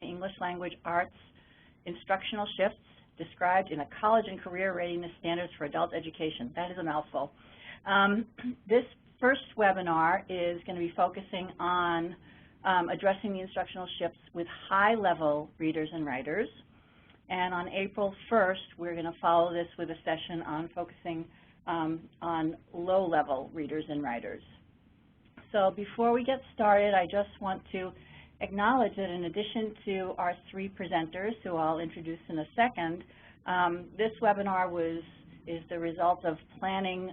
English Language Arts Instructional Shifts Described in a College and Career Readiness Standards for Adult Education. That is a mouthful. This first webinar is going to be focusing on addressing the instructional shifts with high-level readers and writers. And on April 1st, we're going to follow this with a session on focusing on low-level readers and writers. So before we get started, I just want to acknowledge that in addition to our three presenters, who I'll introduce in a second, this webinar is the result of planning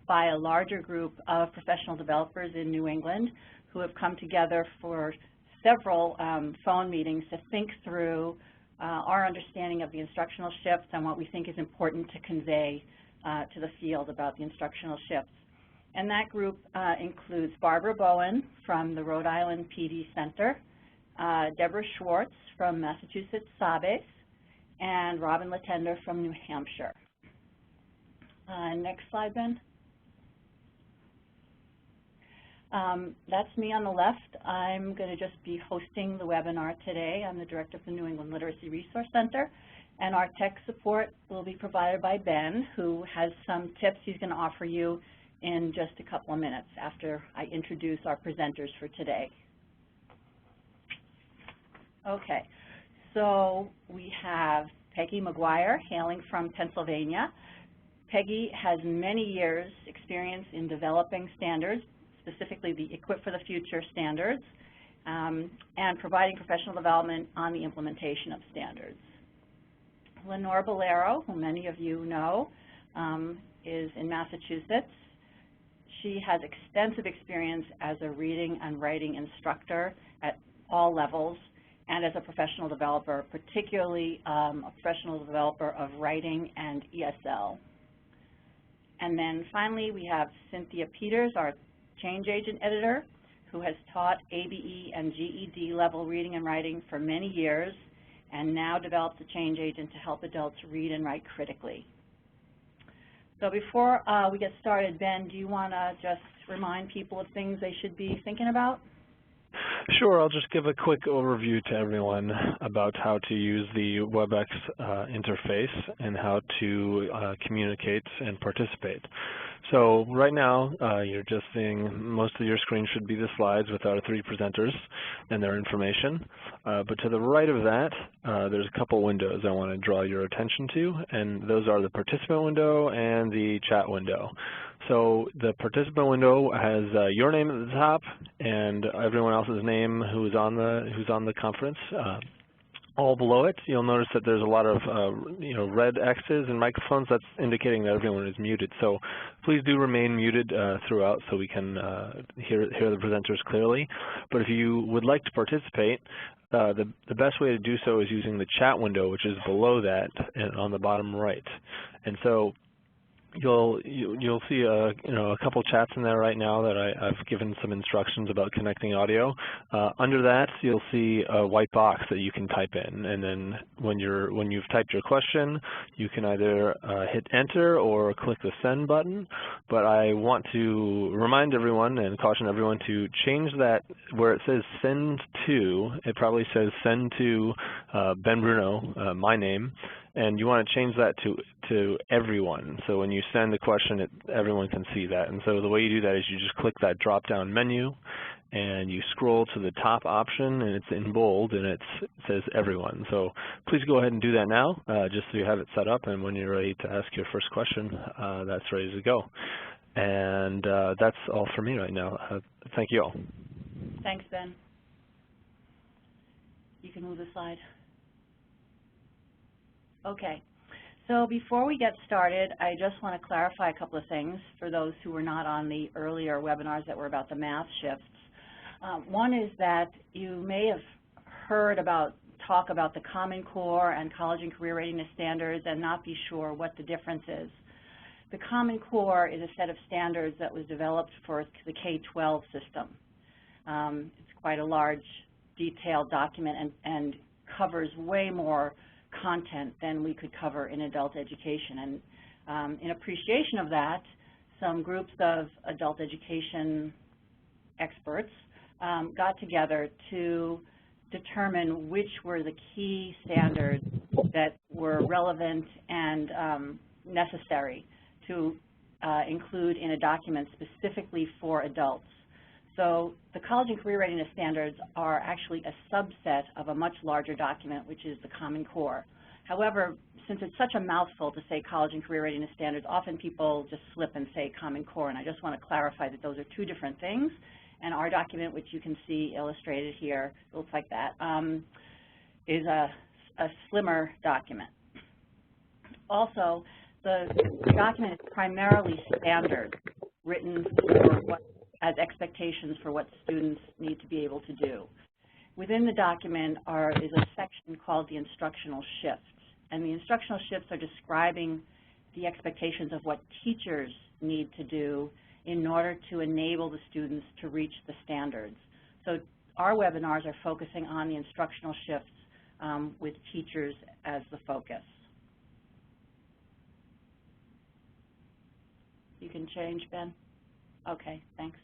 by a larger group of professional developers in New England who have come together for several phone meetings to think through our understanding of the instructional shifts and what we think is important to convey to the field about the instructional shifts. And that group includes Barbara Bowen from the Rhode Island PD Center, Deborah Schwartz from Massachusetts Sabes, and Robin Latender from New Hampshire. Next slide, Ben. That's me on the left. I'm going to just be hosting the webinar today. I'm the director of the New England Literacy Resource Center, and our tech support will be provided by Ben, who has some tips he's going to offer you in just a couple of minutes after I introduce our presenters for today. Okay, so we have Peggy McGuire hailing from Pennsylvania. Peggy has many years experience in developing standards, specifically the Equip for the Future standards, and providing professional development on the implementation of standards. Lenore Bolero, who many of you know, is in Massachusetts. She has extensive experience as a reading and writing instructor at all levels and as a professional developer, particularly a professional developer of writing and ESL. And then finally, we have Cynthia Peters, our change agent editor, who has taught ABE and GED level reading and writing for many years and now develops a change agent to help adults read and write critically. So before we get started, Ben, do you want to just remind people of things they should be thinking about? Sure. I'll just give a quick overview to everyone about how to use the Webex interface and how to communicate and participate. So right now, you're just seeing most of your screen should be the slides with our three presenters and their information. But to the right of that, there's a couple windows I want to draw your attention to, and those are the participant window and the chat window. So the participant window has your name at the top and everyone else's name who's on the conference. All below it, you'll notice that there's a lot of red X's and microphones. That's indicating that everyone is muted. So please do remain muted throughout so we can hear the presenters clearly. But if you would like to participate, the best way to do so is using the chat window, which is below that and on the bottom right. And so you'll see a couple chats in there right now that I've given some instructions about connecting audio. Under that, you'll see a white box that you can type in, and then when you've typed your question, you can either hit enter or click the send button. But I want to remind everyone and caution everyone to change that where it says send to. It probably says send to Ben Bruno, my name. And you want to change that to everyone. So when you send the question, everyone can see that. And so the way you do that is you just click that drop-down menu, and you scroll to the top option, and it's in bold, and it says everyone. So please go ahead and do that now, just so you have it set up. And when you're ready to ask your first question, that's ready to go. And that's all for me right now. Thank you all. Thanks, Ben. You can move the slide. Okay, so before we get started, I just want to clarify a couple of things for those who were not on the earlier webinars that were about the math shifts. One is that you may have heard talk about the Common Core and College and Career Readiness standards and not be sure what the difference is. The Common Core is a set of standards that was developed for the K-12 system. It's quite a large, detailed document and covers way more content than we could cover in adult education. And in appreciation of that, some groups of adult education experts got together to determine which were the key standards that were relevant and necessary to include in a document specifically for adults. So the College and Career Readiness Standards are actually a subset of a much larger document, which is the Common Core. However, since it's such a mouthful to say College and Career Readiness Standards, often people just slip and say Common Core, and I just want to clarify that those are two different things. And our document, which you can see illustrated here, looks like that, is a slimmer document. Also, the document is primarily standards written for as expectations for what students need to be able to do. Within the document is a section called the Instructional Shifts. And the Instructional Shifts are describing the expectations of what teachers need to do in order to enable the students to reach the standards. So our webinars are focusing on the Instructional Shifts with teachers as the focus. You can change, Ben? Okay, thanks.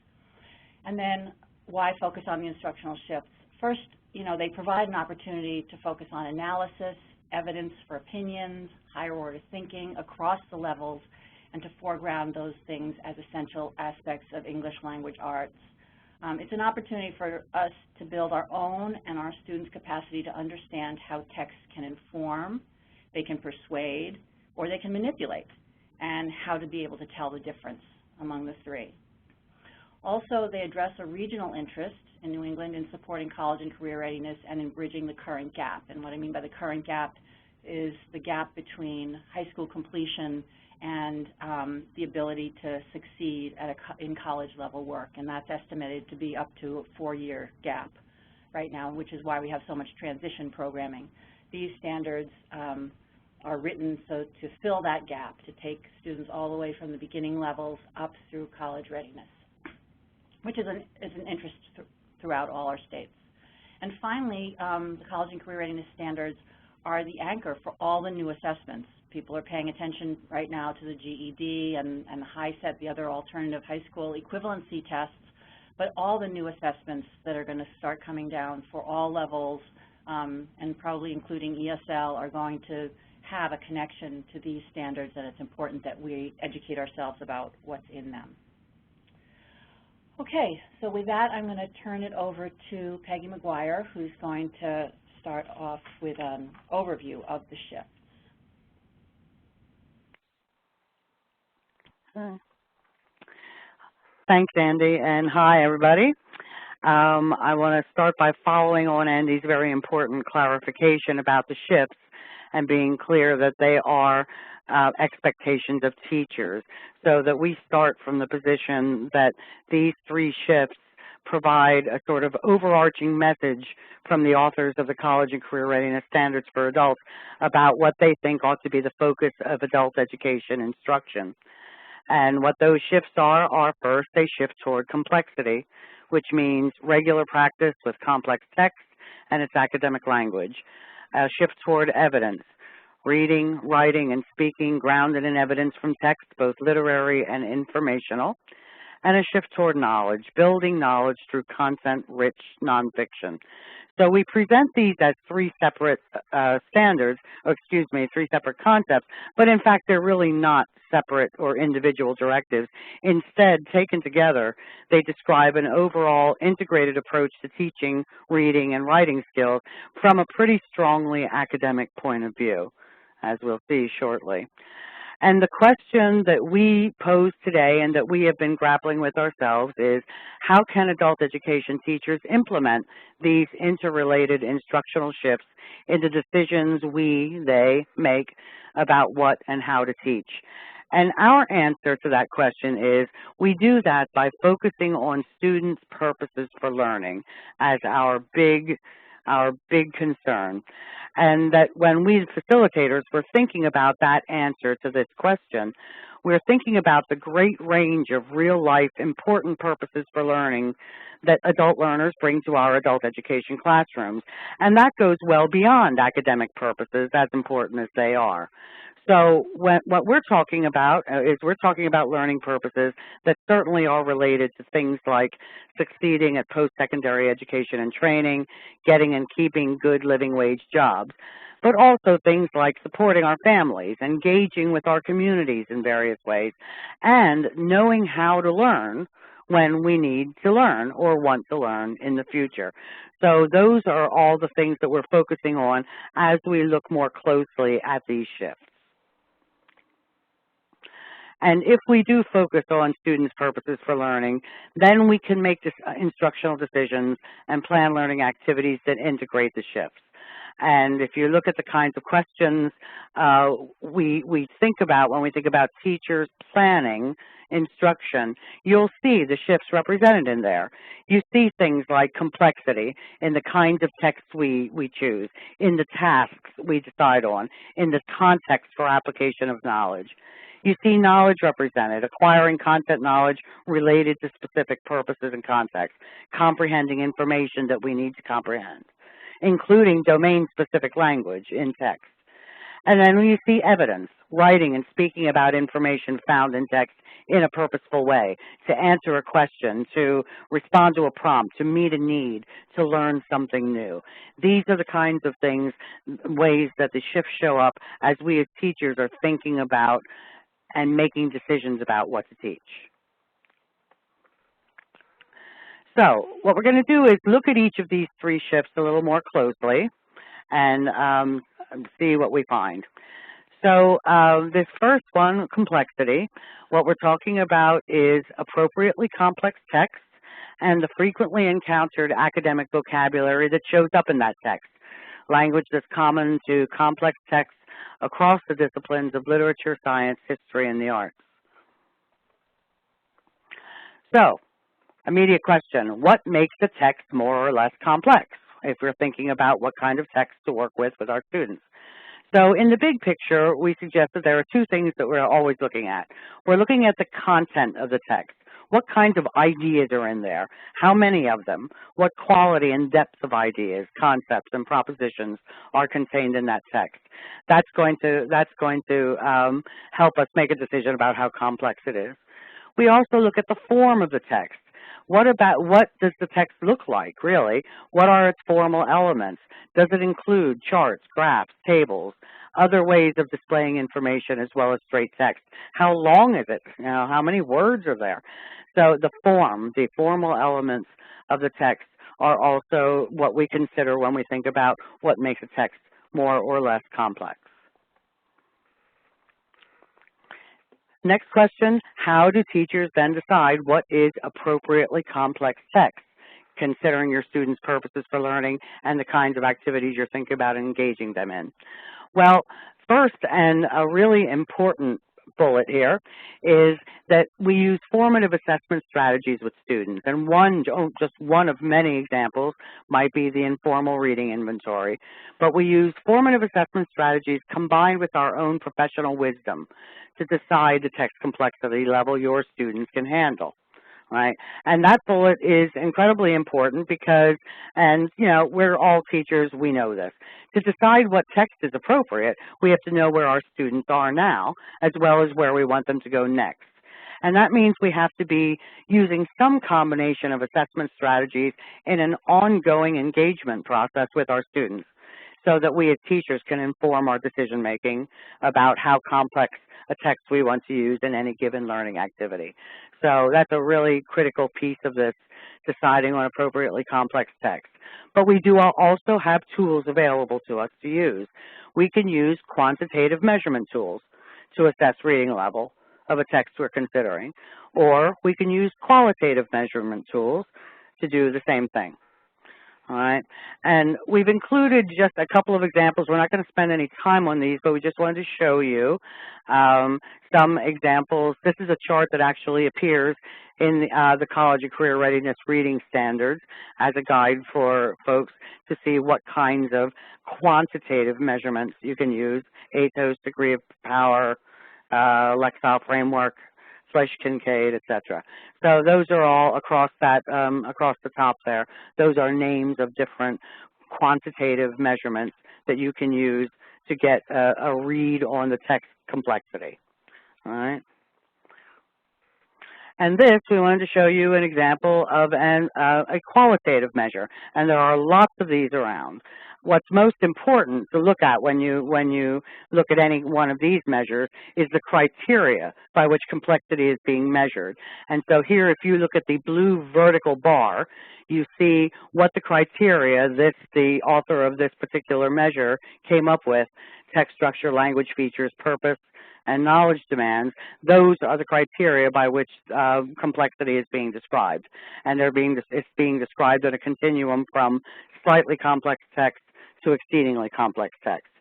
And then why focus on the Instructional Shifts? First, they provide an opportunity to focus on analysis, evidence for opinions, higher order thinking across the levels, and to foreground those things as essential aspects of English language arts. It's an opportunity for us to build our own and our students' capacity to understand how text can inform, they can persuade, or they can manipulate, and how to be able to tell the difference among the three. Also, they address a regional interest in New England in supporting college and career readiness and in bridging the current gap. And what I mean by the current gap is the gap between high school completion and the ability to succeed at in college-level work. And that's estimated to be up to a 4-year gap right now, which is why we have so much transition programming. These standards are written so to fill that gap, to take students all the way from the beginning levels up through college readiness, which is an interest throughout all our states. And finally, the College and Career Readiness Standards are the anchor for all the new assessments. People are paying attention right now to the GED and the HiSET, the other alternative high school equivalency tests, but all the new assessments that are going to start coming down for all levels, and probably including ESL, are going to have a connection to these standards, and it's important that we educate ourselves about what's in them. Okay, so with that, I'm going to turn it over to Peggy McGuire, who's going to start off with an overview of the shifts. Thanks, Andy, and hi, everybody. I want to start by following on Andy's very important clarification about the shifts and being clear that they are expectations of teachers, so that we start from the position that these 3 shifts provide a sort of overarching message from the authors of the College and Career Readiness Standards for Adults about what they think ought to be the focus of adult education instruction. And what those shifts are first, they shift toward complexity, which means regular practice with complex text and its academic language. A shift toward evidence, reading, writing, and speaking grounded in evidence from text, both literary and informational. And a shift toward knowledge, building knowledge through content-rich nonfiction. So we present these as 3 separate standards, or 3 separate concepts, but in fact they're really not separate or individual directives. Instead, taken together, they describe an overall integrated approach to teaching, reading, and writing skills from a pretty strongly academic point of view, as we'll see shortly. And the question that we pose today and that we have been grappling with ourselves is, how can adult education teachers implement these interrelated instructional shifts in the decisions they make about what and how to teach? And our answer to that question is, we do that by focusing on students' purposes for learning as our big concern. And that when we facilitators were thinking about that answer to this question, we're thinking about the great range of real-life important purposes for learning that adult learners bring to our adult education classrooms. And that goes well beyond academic purposes, as important as they are. So what we're talking about is we're talking about learning purposes that certainly are related to things like succeeding at post-secondary education and training, getting and keeping good living wage jobs, but also things like supporting our families, engaging with our communities in various ways, and knowing how to learn when we need to learn or want to learn in the future. So those are all the things that we're focusing on as we look more closely at these shifts. And if we do focus on students' purposes for learning, then we can make instructional decisions and plan learning activities that integrate the shifts. And if you look at the kinds of questions we think about when we think about teachers planning instruction, you'll see the shifts represented in there. You see things like complexity in the kinds of texts we choose, in the tasks we decide on, in the context for application of knowledge. You see knowledge represented, acquiring content knowledge related to specific purposes and contexts, comprehending information that we need to comprehend, including domain-specific language in text. And then when you see evidence, writing and speaking about information found in text in a purposeful way, to answer a question, to respond to a prompt, to meet a need, to learn something new. These are the kinds of things, ways that the shifts show up as we as teachers are thinking about and making decisions about what to teach. So what we're going to do is look at each of these three shifts a little more closely and see what we find. So this first one, complexity, what we're talking about is appropriately complex text and the frequently encountered academic vocabulary that shows up in that text, language that's common to complex texts across the disciplines of literature, science, history, and the arts. So, immediate question, what makes the text more or less complex if we're thinking about what kind of text to work with our students? So in the big picture, we suggest that there are two things that we're always looking at. We're looking at the content of the text. What kinds of ideas are in there? How many of them? What quality and depth of ideas, concepts, and propositions are contained in that text? That's going to help us make a decision about how complex it is. We also look at the form of the text. What does the text look like, really? What are its formal elements? Does it include charts, graphs, tables, other ways of displaying information as well as straight text? How long is it? You know, how many words are there? So the formal elements of the text are also what we consider when we think about what makes a text more or less complex. Next question, how do teachers then decide what is appropriately complex text, considering your students' purposes for learning and the kinds of activities you're thinking about engaging them in? Well, first, and a really important bullet here, is that we use formative assessment strategies with students. And just one of many examples might be the informal reading inventory. But we use formative assessment strategies combined with our own professional wisdom to decide the text complexity level your students can handle. Right? And that bullet is incredibly important because, and you know, we're all teachers, we know this. To decide what text is appropriate, we have to know where our students are now, as well as where we want them to go next. And that means we have to be using some combination of assessment strategies in an ongoing engagement process with our students, so that we as teachers can inform our decision making about how complex a text we want to use in any given learning activity. So that's a really critical piece of this, deciding on appropriately complex text. But we do also have tools available to us to use. We can use quantitative measurement tools to assess reading level of a text we're considering, or we can use qualitative measurement tools to do the same thing. All right, and we've included just a couple of examples. We're not going to spend any time on these, but we just wanted to show you some examples. This is a chart that actually appears in the College of Career Readiness reading standards as a guide for folks to see what kinds of quantitative measurements you can use: ATOS, degree of power, Lexile framework, Kincaid, etc. So those are all across that, across the top there. Those are names of different quantitative measurements that you can use to get a read on the text complexity. All right. And this, we wanted to show you an example of a qualitative measure, and there are lots of these around. What's most important to look at when you look at any one of these measures is the criteria by which complexity is being measured. And so here, if you look at the blue vertical bar, you see what the criteria the author of this particular measure came up with: text structure, language features, purpose, and knowledge demands. Those are the criteria by which complexity is being described. And it's being described in a continuum from slightly complex text to exceedingly complex text.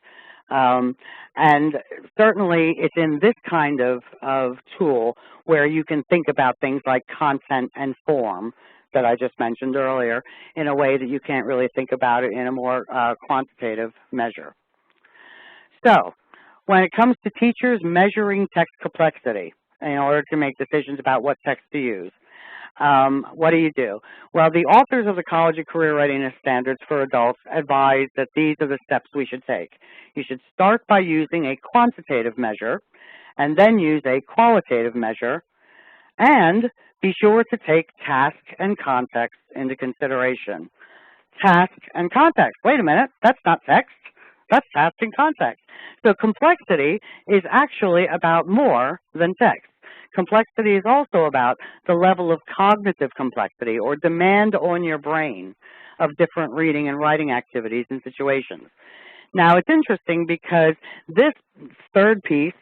And certainly it's in this kind of tool where you can think about things like content and form that I just mentioned earlier in a way that you can't really think about it in a more quantitative measure. So, when it comes to teachers measuring text complexity in order to make decisions about what text to use, what do? Well, the authors of the College and Career Readiness Standards for Adults advise that these are the steps we should take. You should start by using a quantitative measure, and then use a qualitative measure, and be sure to take task and context into consideration. Task and context. Wait a minute, that's not text. That's task and context. So complexity is actually about more than text. Complexity is also about the level of cognitive complexity or demand on your brain of different reading and writing activities and situations. Now, it's interesting because this third piece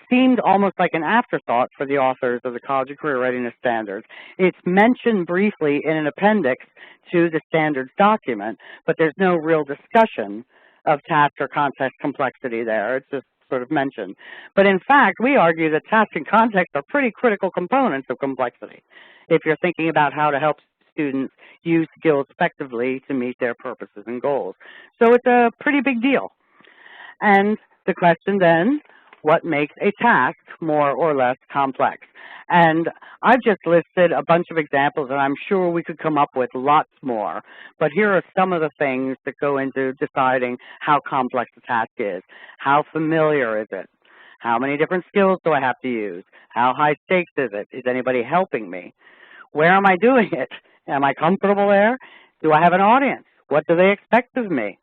seemed almost like an afterthought for the authors of the College and Career Readiness Standards. It's mentioned briefly in an appendix to the standards document, but there's no real discussion of task or context complexity there. It's just sort of mentioned. But in fact, we argue that task and context are pretty critical components of complexity if you're thinking about how to help students use skills effectively to meet their purposes and goals. So it's a pretty big deal. And the question then, what makes a task more or less complex? And I've just listed a bunch of examples, and I'm sure we could come up with lots more. But here are some of the things that go into deciding how complex a task is. How familiar is it? How many different skills do I have to use? How high stakes is it? Is anybody helping me? Where am I doing it? Am I comfortable there? Do I have an audience? What do they expect of me?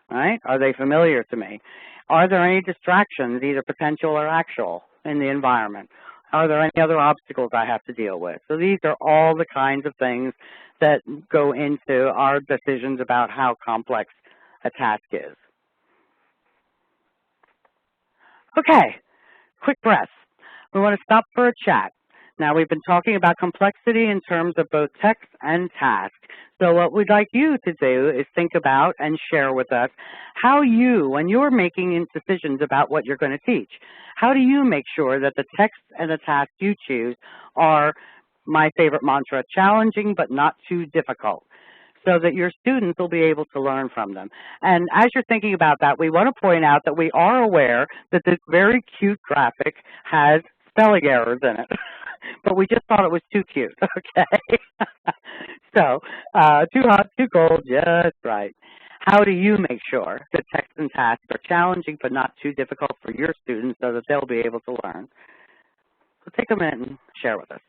Right? Are they familiar to me? Are there any distractions, either potential or actual, in the environment? Are there any other obstacles I have to deal with? So these are all the kinds of things that go into our decisions about how complex a task is. Okay, quick breath. We want to stop for a chat. Now, we've been talking about complexity in terms of both text and task. So what we'd like you to do is think about and share with us how you, when you're making decisions about what you're going to teach, how do you make sure that the text and the task you choose are, my favorite mantra, challenging but not too difficult, so that your students will be able to learn from them. And as you're thinking about that, we want to point out that we are aware that this very cute graphic has spelling errors in it. But we just thought it was too cute, okay? So, too hot, too cold, just right. How do you make sure that text and tasks are challenging but not too difficult for your students so that they'll be able to learn? So take a minute and share with us.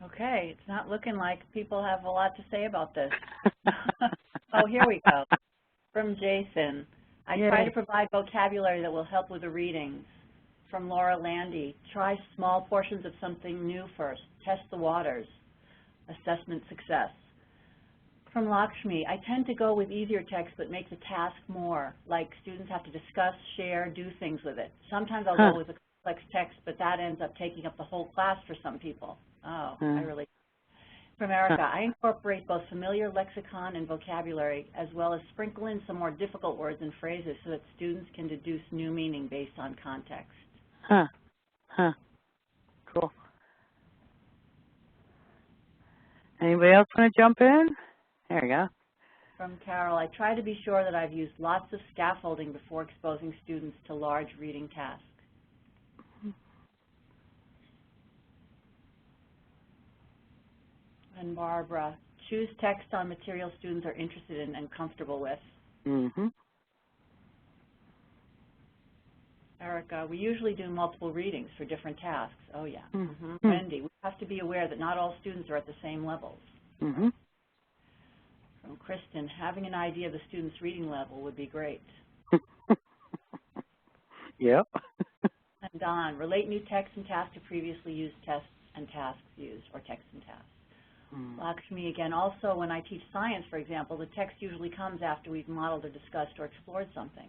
Okay, it's not looking like people have a lot to say about this. Oh, here we go. From Jason, I try to provide vocabulary that will help with the readings. From Laura Landy, try small portions of something new first. Test the waters. Assessment success. From Lakshmi, I tend to go with easier text but make the task more, like students have to discuss, share, do things with it. Sometimes I'll go with a complex text, but that ends up taking up the whole class for some people. Oh, I really. From Erica, I incorporate both familiar lexicon and vocabulary, as well as sprinkle in some more difficult words and phrases so that students can deduce new meaning based on context. Cool. Anybody else want to jump in? There you go. From Carol, I try to be sure that I've used lots of scaffolding before exposing students to large reading tasks. And Barbara, choose text on material students are interested in and comfortable with. Erica, we usually do multiple readings for different tasks. Oh, yeah. Wendy, we have to be aware that not all students are at the same levels. From Kristen, having an idea of the student's reading level would be great. Yep. And Don, relate new text and tasks to previously used tests and tasks used, or text and tasks. Lakshmi, again, also when I teach science, for example, the text usually comes after we've modeled or discussed or explored something.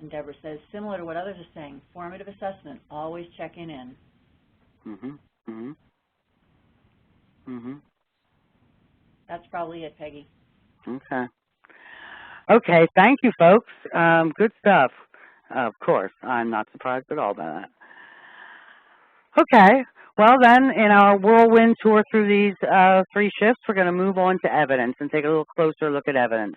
And Deborah says, similar to what others are saying, formative assessment, always checking in. That's probably it, Peggy. Okay, thank you, folks. Good stuff. Of course, I'm not surprised at all by that. Okay, well then, in our whirlwind tour through these 3 shifts, we're going to move on to evidence and take a little closer look at evidence.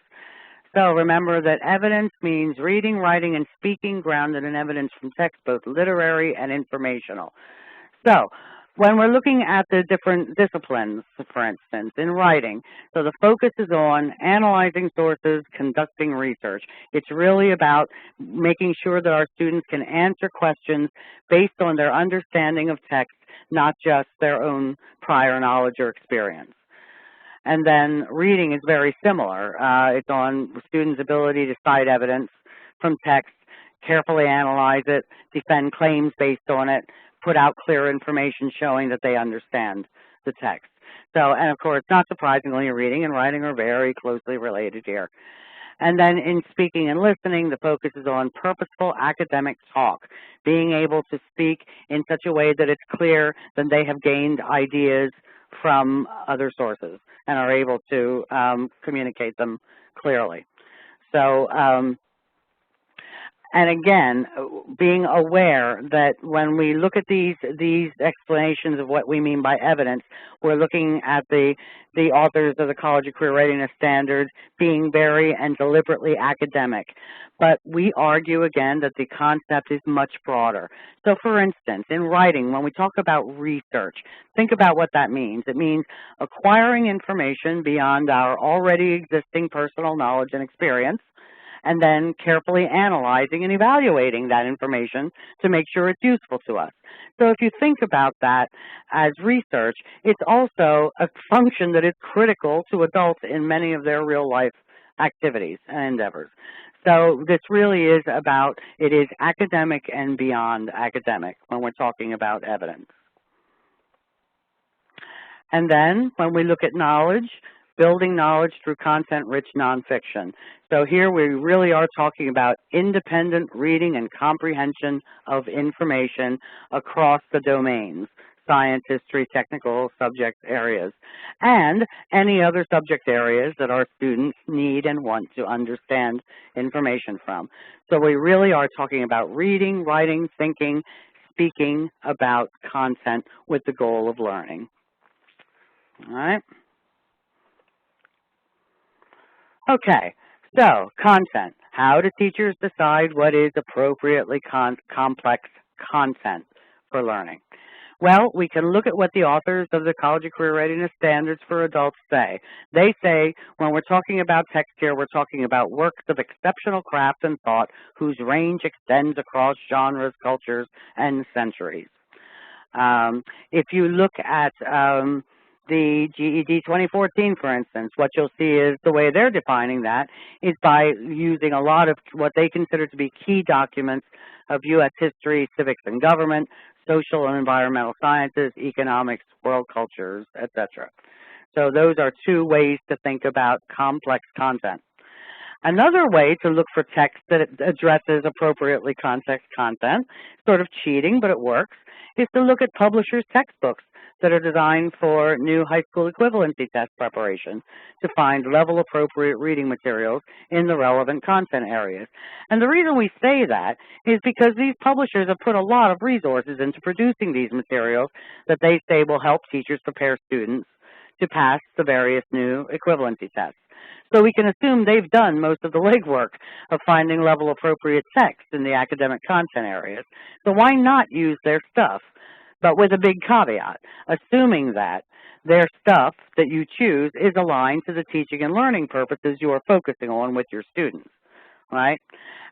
So remember that evidence means reading, writing, and speaking grounded in evidence from text, both literary and informational. So when we're looking at the different disciplines, for instance, in writing, so the focus is on analyzing sources, conducting research. It's really about making sure that our students can answer questions based on their understanding of text, not just their own prior knowledge or experience. And then reading is very similar. It's on students' ability to cite evidence from text, carefully analyze it, defend claims based on it, put out clear information showing that they understand the text. So, and of course, not surprisingly, reading and writing are very closely related here. And then in speaking and listening, the focus is on purposeful academic talk, being able to speak in such a way that it's clear that they have gained ideas from other sources and are able to communicate them clearly. So, and again, being aware that when we look at these explanations of what we mean by evidence, we're looking at the authors of the College of Career Readiness Standards being very and deliberately academic. But we argue, again, that the concept is much broader. So, for instance, in writing, when we talk about research, think about what that means. It means acquiring information beyond our already existing personal knowledge and experience, and then carefully analyzing and evaluating that information to make sure it's useful to us. So if you think about that as research, it's also a function that is critical to adults in many of their real-life activities and endeavors. So this really is about, it is academic and beyond academic when we're talking about evidence. And then when we look at knowledge, building knowledge through content-rich nonfiction. So here we really are talking about independent reading and comprehension of information across the domains, science, history, technical subject areas, and any other subject areas that our students need and want to understand information from. So we really are talking about reading, writing, thinking, speaking about content with the goal of learning. All right? Okay, so content. How do teachers decide what is appropriately complex content for learning? Well, we can look at what the authors of the College of Career Readiness Standards for Adults say. They say when we're talking about text here, we're talking about works of exceptional craft and thought whose range extends across genres, cultures, and centuries. If you look at the GED 2014, for instance, what you'll see is the way they're defining that is by using a lot of what they consider to be key documents of U.S. history, civics and government, social and environmental sciences, economics, world cultures, etc. So those are two ways to think about complex content. Another way to look for text that addresses appropriately context content, sort of cheating, but it works, is to look at publishers' textbooks that are designed for new high school equivalency test preparation to find level-appropriate reading materials in the relevant content areas. And the reason we say that is because these publishers have put a lot of resources into producing these materials that they say will help teachers prepare students to pass the various new equivalency tests. So we can assume they've done most of the legwork of finding level-appropriate text in the academic content areas. So why not use their stuff? But with a big caveat, assuming that their stuff that you choose is aligned to the teaching and learning purposes you are focusing on with your students, right?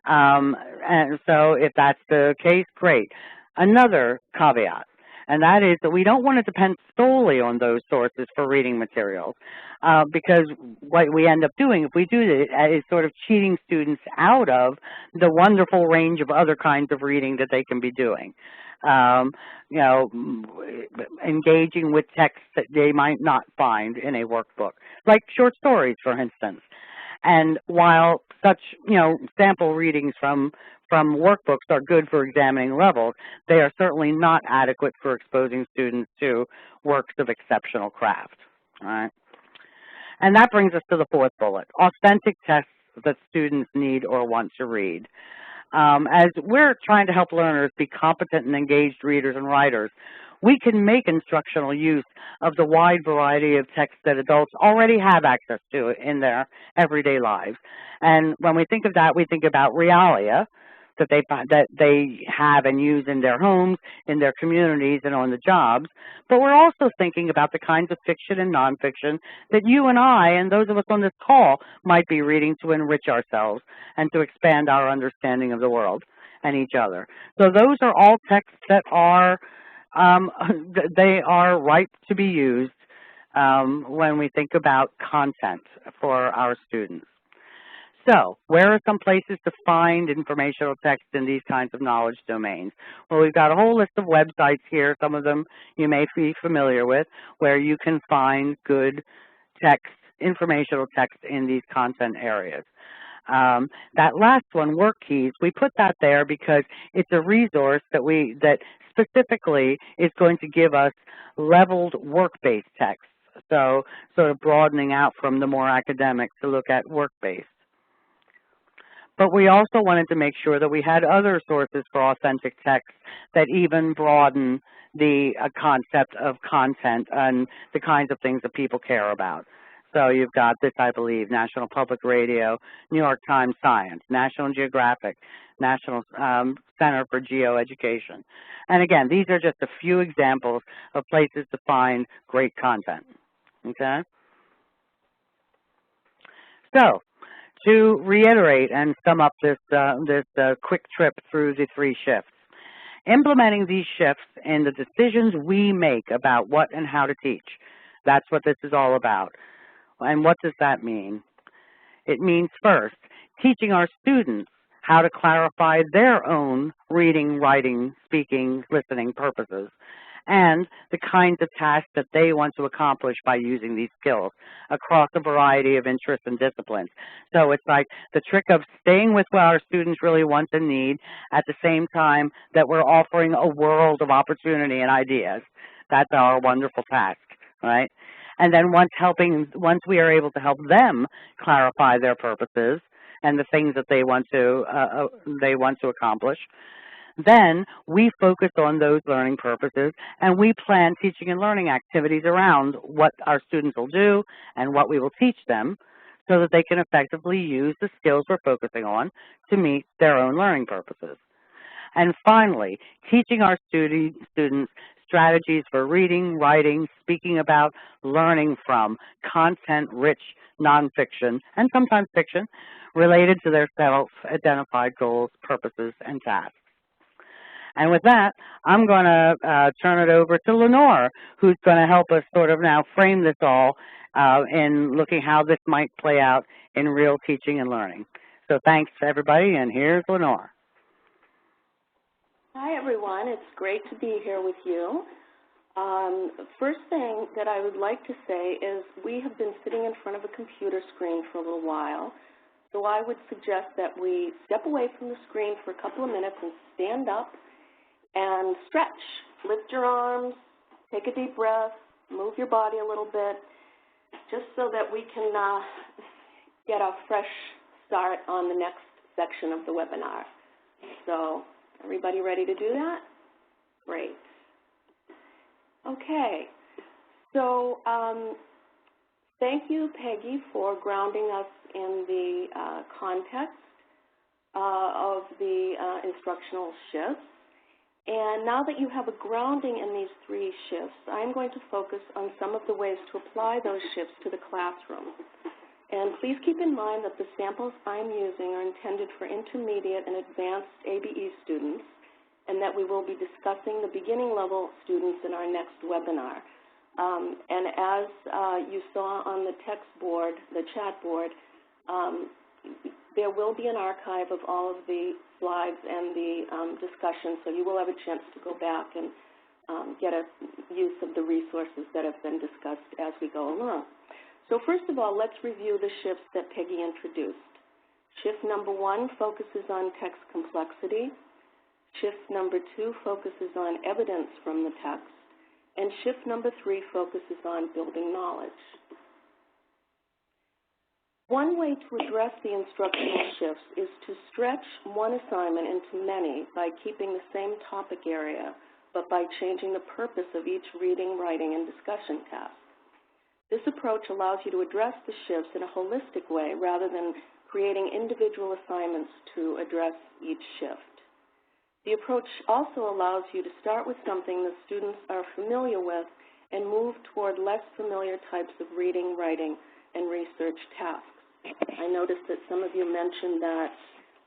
And so if that's the case, great. Another caveat, and that is that we don't want to depend solely on those sources for reading materials, because what we end up doing if we do that is sort of cheating students out of the wonderful range of other kinds of reading that they can be doing. You know, engaging with texts that they might not find in a workbook, like short stories, for instance. And while such, you know, sample readings from workbooks are good for examining levels, they are certainly not adequate for exposing students to works of exceptional craft. All right? And that brings us to the fourth bullet, authentic tests that students need or want to read. As we're trying to help learners be competent and engaged readers and writers, we can make instructional use of the wide variety of texts that adults already have access to in their everyday lives. And when we think of that, we think about realia that they have and use in their homes, in their communities, and on the jobs. But we're also thinking about the kinds of fiction and nonfiction that you and I and those of us on this call might be reading to enrich ourselves and to expand our understanding of the world and each other. So those are all texts that are they are ripe to be used when we think about content for our students. So, where are some places to find informational text in these kinds of knowledge domains? Well, we've got a whole list of websites here, some of them you may be familiar with, where you can find good text, informational text in these content areas. That last one, WorkKeys, we put that there because it's a resource that specifically is going to give us leveled work-based texts, so sort of broadening out from the more academic to look at work-based. But we also wanted to make sure that we had other sources for authentic text that even broaden the concept of content and the kinds of things that people care about. So you've got this, I believe, National Public Radio, New York Times Science, National Geographic, National Center for Geoeducation. And again, these are just a few examples of places to find great content, okay? So, to reiterate and sum up this quick trip through the three shifts, implementing these shifts in the decisions we make about what and how to teach, that's what this is all about. And what does that mean? It means, first, teaching our students how to clarify their own reading, writing, speaking, listening purposes, and the kinds of tasks that they want to accomplish by using these skills across a variety of interests and disciplines. So it's like the trick of staying with what our students really want and need at the same time that we're offering a world of opportunity and ideas. That's our wonderful task, right? And then once we are able to help them clarify their purposes and the things that they want to accomplish, then we focus on those learning purposes and we plan teaching and learning activities around what our students will do and what we will teach them so that they can effectively use the skills we're focusing on to meet their own learning purposes. And finally, teaching our students strategies for reading, writing, speaking about, learning from content-rich nonfiction, and sometimes fiction, related to their self-identified goals, purposes, and tasks. And with that, I'm going to turn it over to Lenore, who's going to help us sort of now frame this all in looking how this might play out in real teaching and learning. So thanks, everybody, and here's Lenore. Hi, everyone. It's great to be here with you. First thing that I would like to say is we have been sitting in front of a computer screen for a little while, so I would suggest that we step away from the screen for a couple of minutes and stand up and stretch. Lift your arms, take a deep breath, move your body a little bit, just so that we can get a fresh start on the next section of the webinar. So, everybody ready to do that? Great. Okay, so thank you, Peggy, for grounding us in the context of the instructional shifts. And now that you have a grounding in these 3 shifts, I'm going to focus on some of the ways to apply those shifts to the classroom. And please keep in mind that the samples I'm using are intended for intermediate and advanced ABE students, and that we will be discussing the beginning level students in our next webinar. And as you saw on the text board, the chat board, there will be an archive of all of the slides and the discussion, so you will have a chance to go back and get a use of the resources that have been discussed as we go along. So first of all, let's review the shifts that Peggy introduced. Shift number 1 focuses on text complexity. Shift number 2 focuses on evidence from the text. And shift number 3 focuses on building knowledge. One way to address the instructional shifts is to stretch one assignment into many by keeping the same topic area, but by changing the purpose of each reading, writing, and discussion task. This approach allows you to address the shifts in a holistic way rather than creating individual assignments to address each shift. The approach also allows you to start with something the students are familiar with and move toward less familiar types of reading, writing, and research tasks. I noticed that some of you mentioned that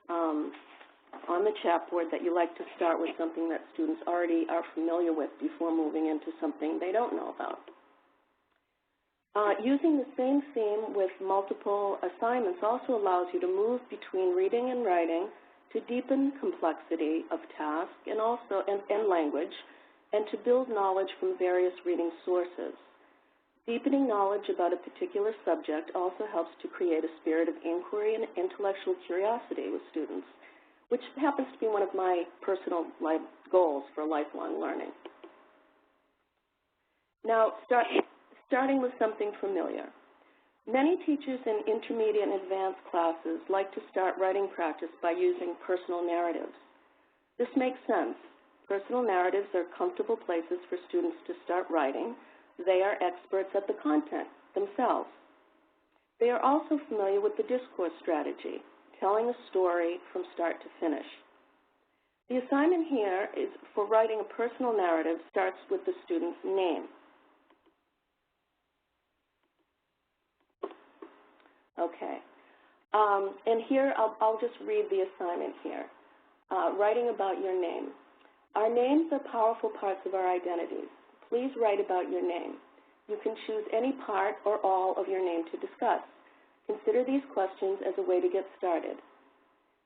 on the chat board that you like to start with something that students already are familiar with before moving into something they don't know about. Using the same theme with multiple assignments also allows you to move between reading and writing to deepen complexity of task and also and language, and to build knowledge from various reading sources. Deepening knowledge about a particular subject also helps to create a spirit of inquiry and intellectual curiosity with students, which happens to be one of my personal life goals for lifelong learning. Now, starting with something familiar. Many teachers in intermediate and advanced classes like to start writing practice by using personal narratives. This makes sense. Personal narratives are comfortable places for students to start writing. They are experts at the content themselves. They are also familiar with the discourse strategy, telling a story from start to finish. The assignment here is for writing a personal narrative starts with the student's name. Okay, and here I'll just read the assignment here. Writing about your name. Our names are powerful parts of our identities. Please write about your name. You can choose any part or all of your name to discuss. Consider these questions as a way to get started.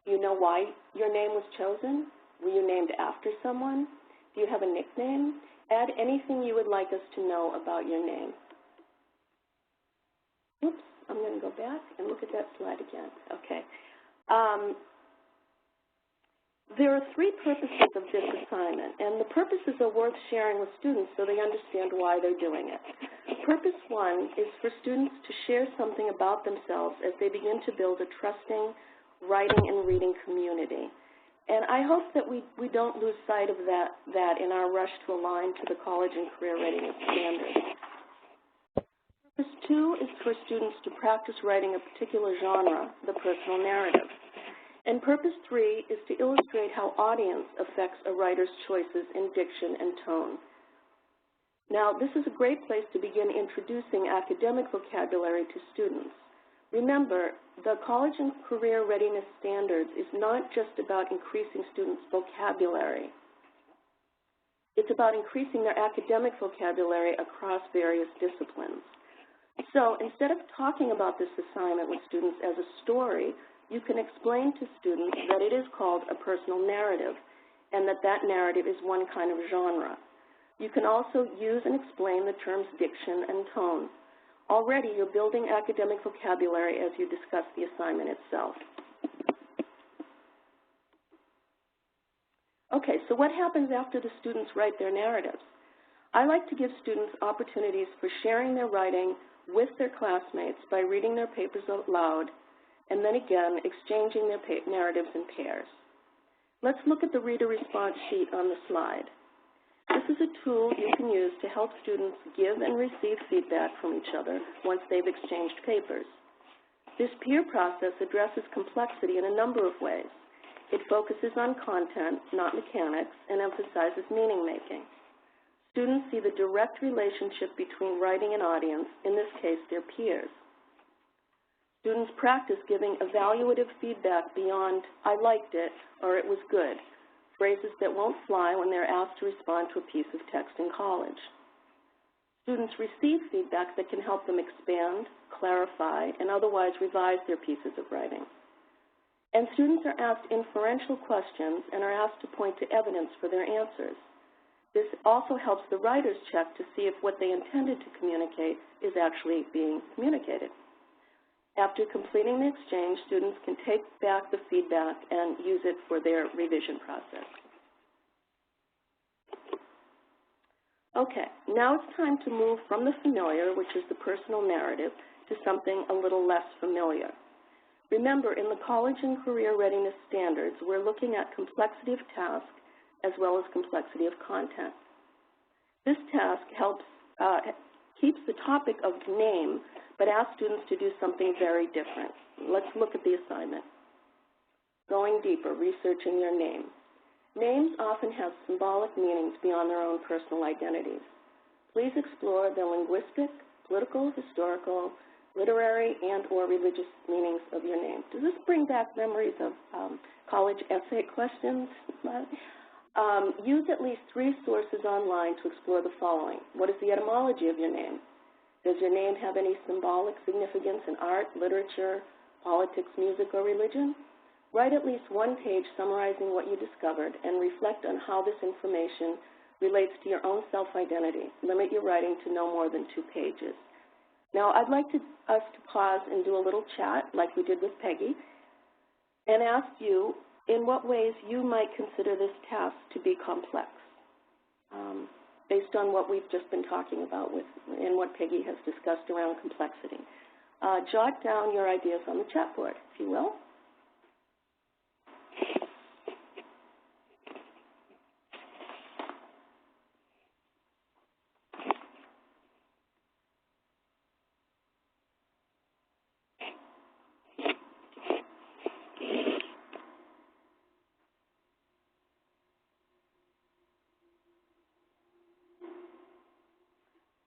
Do you know why your name was chosen? Were you named after someone? Do you have a nickname? Add anything you would like us to know about your name. Oops. I'm going to go back and look at that slide again. Okay. There are 3 purposes of this assignment, and the purposes are worth sharing with students so they understand why they're doing it. Purpose 1 is for students to share something about themselves as they begin to build a trusting writing and reading community. And I hope that we don't lose sight of that in our rush to align to the college and career readiness standards. Purpose 2 is for students to practice writing a particular genre, the personal narrative. And purpose 3 is to illustrate how audience affects a writer's choices in diction and tone. Now, this is a great place to begin introducing academic vocabulary to students. Remember, the college and career readiness standards is not just about increasing students' vocabulary. It's about increasing their academic vocabulary across various disciplines. So instead of talking about this assignment with students as a story, you can explain to students that it is called a personal narrative and that that narrative is one kind of genre. You can also use and explain the terms diction and tone. Already, you're building academic vocabulary as you discuss the assignment itself. Okay, so what happens after the students write their narratives? I like to give students opportunities for sharing their writing with their classmates by reading their papers out loud, and then again, exchanging their narratives in pairs. Let's look at the reader response sheet on the slide. This is a tool you can use to help students give and receive feedback from each other once they've exchanged papers. This peer process addresses complexity in a number of ways. It focuses on content, not mechanics, and emphasizes meaning-making. Students see the direct relationship between writing and audience, in this case, their peers. Students practice giving evaluative feedback beyond, "I liked it," or "it was good," phrases that won't fly when they're asked to respond to a piece of text in college. Students receive feedback that can help them expand, clarify, and otherwise revise their pieces of writing. And students are asked inferential questions and are asked to point to evidence for their answers. This also helps the writers check to see if what they intended to communicate is actually being communicated. After completing the exchange, students can take back the feedback and use it for their revision process. Okay, now it's time to move from the familiar, which is the personal narrative, to something a little less familiar. Remember, in the college and career readiness standards, we're looking at complexity of task as well as complexity of content. This task keeps the topic of name, but asks students to do something very different. Let's look at the assignment. Going deeper, researching your name. Names often have symbolic meanings beyond their own personal identities. Please explore the linguistic, political, historical, literary, and/or religious meanings of your name. Does this bring back memories of college essay questions? Use at least 3 sources online to explore the following. What is the etymology of your name? Does your name have any symbolic significance in art, literature, politics, music, or religion? Write at least 1 page summarizing what you discovered and reflect on how this information relates to your own self-identity. Limit your writing to no more than 2 pages. Now, I'd like us to pause and do a little chat like we did with Peggy and ask you in what ways you might consider this task to be complex, based on what we've just been talking about and what Peggy has discussed around complexity. Jot down your ideas on the chat board, if you will.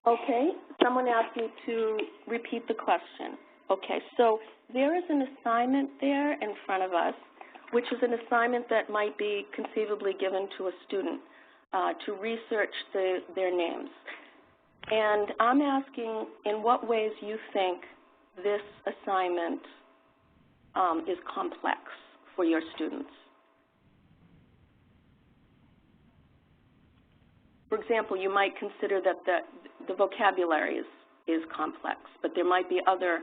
Okay, someone asked me to repeat the question. Okay, so there is an assignment there in front of us, which is an assignment that might be conceivably given to a student to research their names. And I'm asking in what ways you think this assignment is complex for your students. For example, you might consider that the vocabulary is complex, but there might be other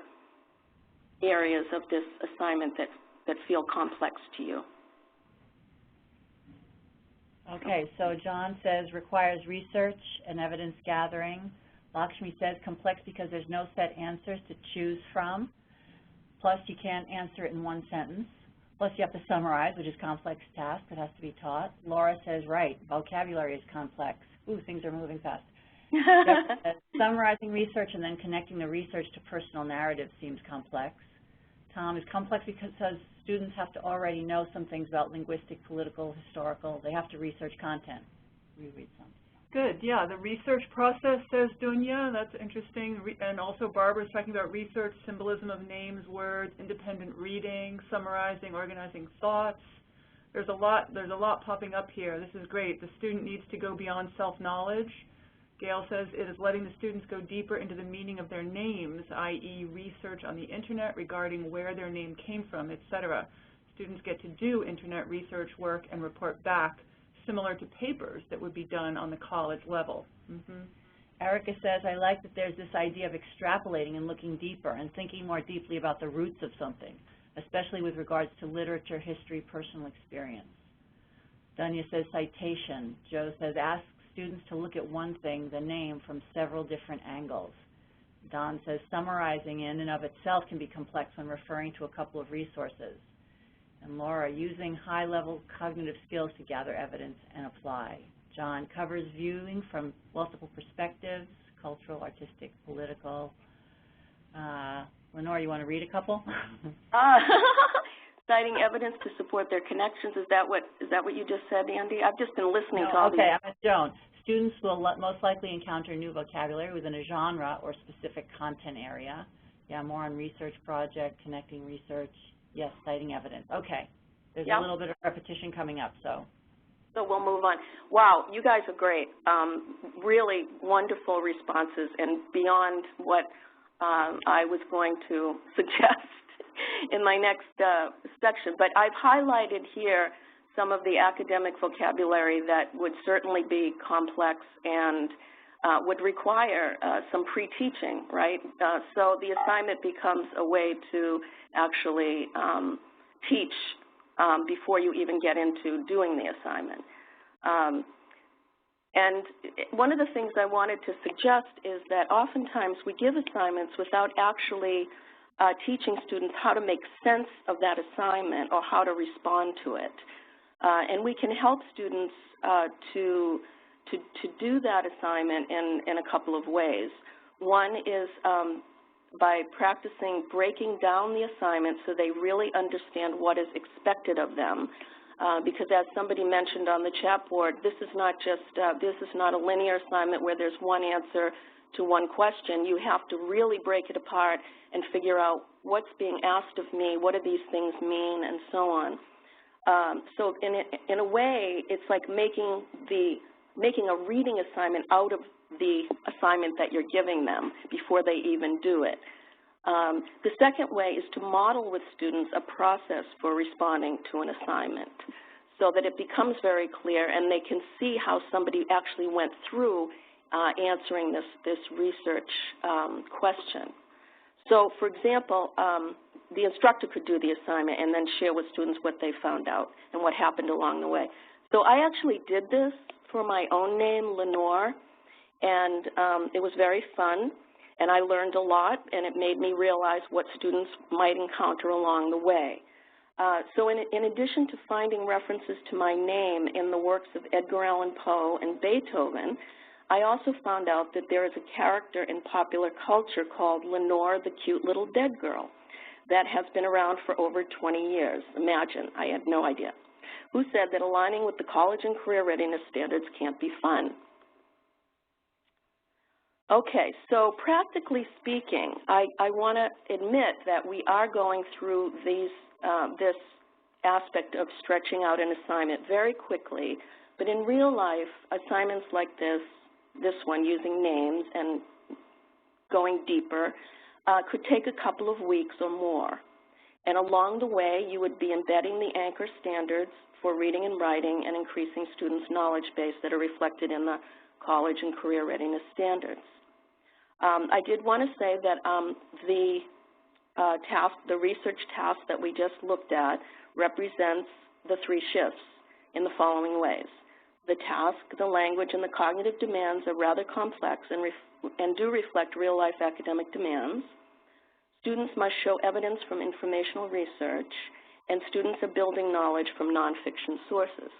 areas of this assignment that feel complex to you. Okay, so John says requires research and evidence gathering. Lakshmi says complex because there's no set answers to choose from. Plus, you can't answer it in 1 sentence. Plus, you have to summarize, which is a complex task that has to be taught. Laura says, right, vocabulary is complex. Ooh, things are moving fast. Summarizing research and then connecting the research to personal narrative seems complex. Tom is complex because students have to already know some things about linguistic, political, historical. They have to research content. Reread some. Good, yeah, the research process, says Dunya, that's interesting. And also Barbara's talking about research, symbolism of names, words, independent reading, summarizing, organizing thoughts. There's a lot popping up here. This is great. The student needs to go beyond self-knowledge. Gail says it is letting the students go deeper into the meaning of their names, i.e. research on the internet regarding where their name came from, etc. Students get to do internet research work and report back. similar to papers that would be done on the college level. Erica says, I like that there's this idea of extrapolating and looking deeper and thinking more deeply about the roots of something, especially with regards to literature, history, personal experience. Dunya says citation. Joe says, ask students to look at one thing, the name, from several different angles. Don says, summarizing in and of itself can be complex when referring to a couple of resources. And Laura, using high-level cognitive skills to gather evidence and apply. John covers viewing from multiple perspectives, cultural, artistic, political. Lenore, you want to read a couple? Citing evidence to support their connections. Is that what you just said, Andy? I've just been listening to all these. Okay, I'm at Joan. Students will most likely encounter new vocabulary within a genre or specific content area. Yeah, more on research project, connecting research. Yes, citing evidence. Okay. There's a little bit of repetition coming up, so we'll move on. Wow, you guys are great. Really wonderful responses and beyond what I was going to suggest in my next section. But I've highlighted here some of the academic vocabulary that would certainly be complex and would require some pre-teaching, right? So the assignment becomes a way to actually teach before you even get into doing the assignment. And one of the things I wanted to suggest is that oftentimes we give assignments without actually teaching students how to make sense of that assignment or how to respond to it. And we can help students to do that assignment in a couple of ways. One is by practicing breaking down the assignment so they really understand what is expected of them. Because as somebody mentioned on the chat board, this is not just this is not a linear assignment where there's one answer to one question. You have to really break it apart and figure out what's being asked of me, what do these things mean, and so on. So in a way, it's like making a reading assignment out of the assignment that you're giving them before they even do it. The second way is to model with students a process for responding to an assignment so that it becomes very clear and they can see how somebody actually went through answering this research question. So, for example, the instructor could do the assignment and then share with students what they found out and what happened along the way. So I actually did this for my own name, Lenore, and it was very fun, and I learned a lot, and it made me realize what students might encounter along the way. So in addition to finding references to my name in the works of Edgar Allan Poe and Beethoven, I also found out that there is a character in popular culture called Lenore the Cute Little Dead Girl that has been around for over 20 years. Imagine, I had no idea. Who said that aligning with the college and career readiness standards can't be fun. Okay, so practically speaking, I want to admit that we are going through this aspect of stretching out an assignment very quickly, but in real life, assignments like this one using names and going deeper could take a couple of weeks or more. And along the way, you would be embedding the anchor standards for reading and writing and increasing students' knowledge base that are reflected in the college and career readiness standards. I did want to say that the research task that we just looked at represents the 3 shifts in the following ways. The task, the language, and the cognitive demands are rather complex and do reflect real-life academic demands. Students must show evidence from informational research, and students are building knowledge from nonfiction sources.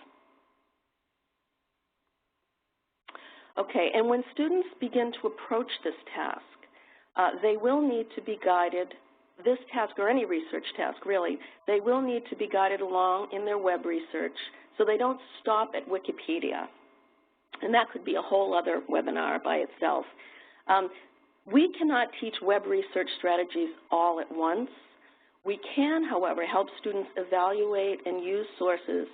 Okay, and when students begin to approach this task, they will need to be guided, this task or any research task really, they will need to be guided along in their web research so they don't stop at Wikipedia. And that could be a whole other webinar by itself. We cannot teach web research strategies all at once. We can, however, help students evaluate and use sources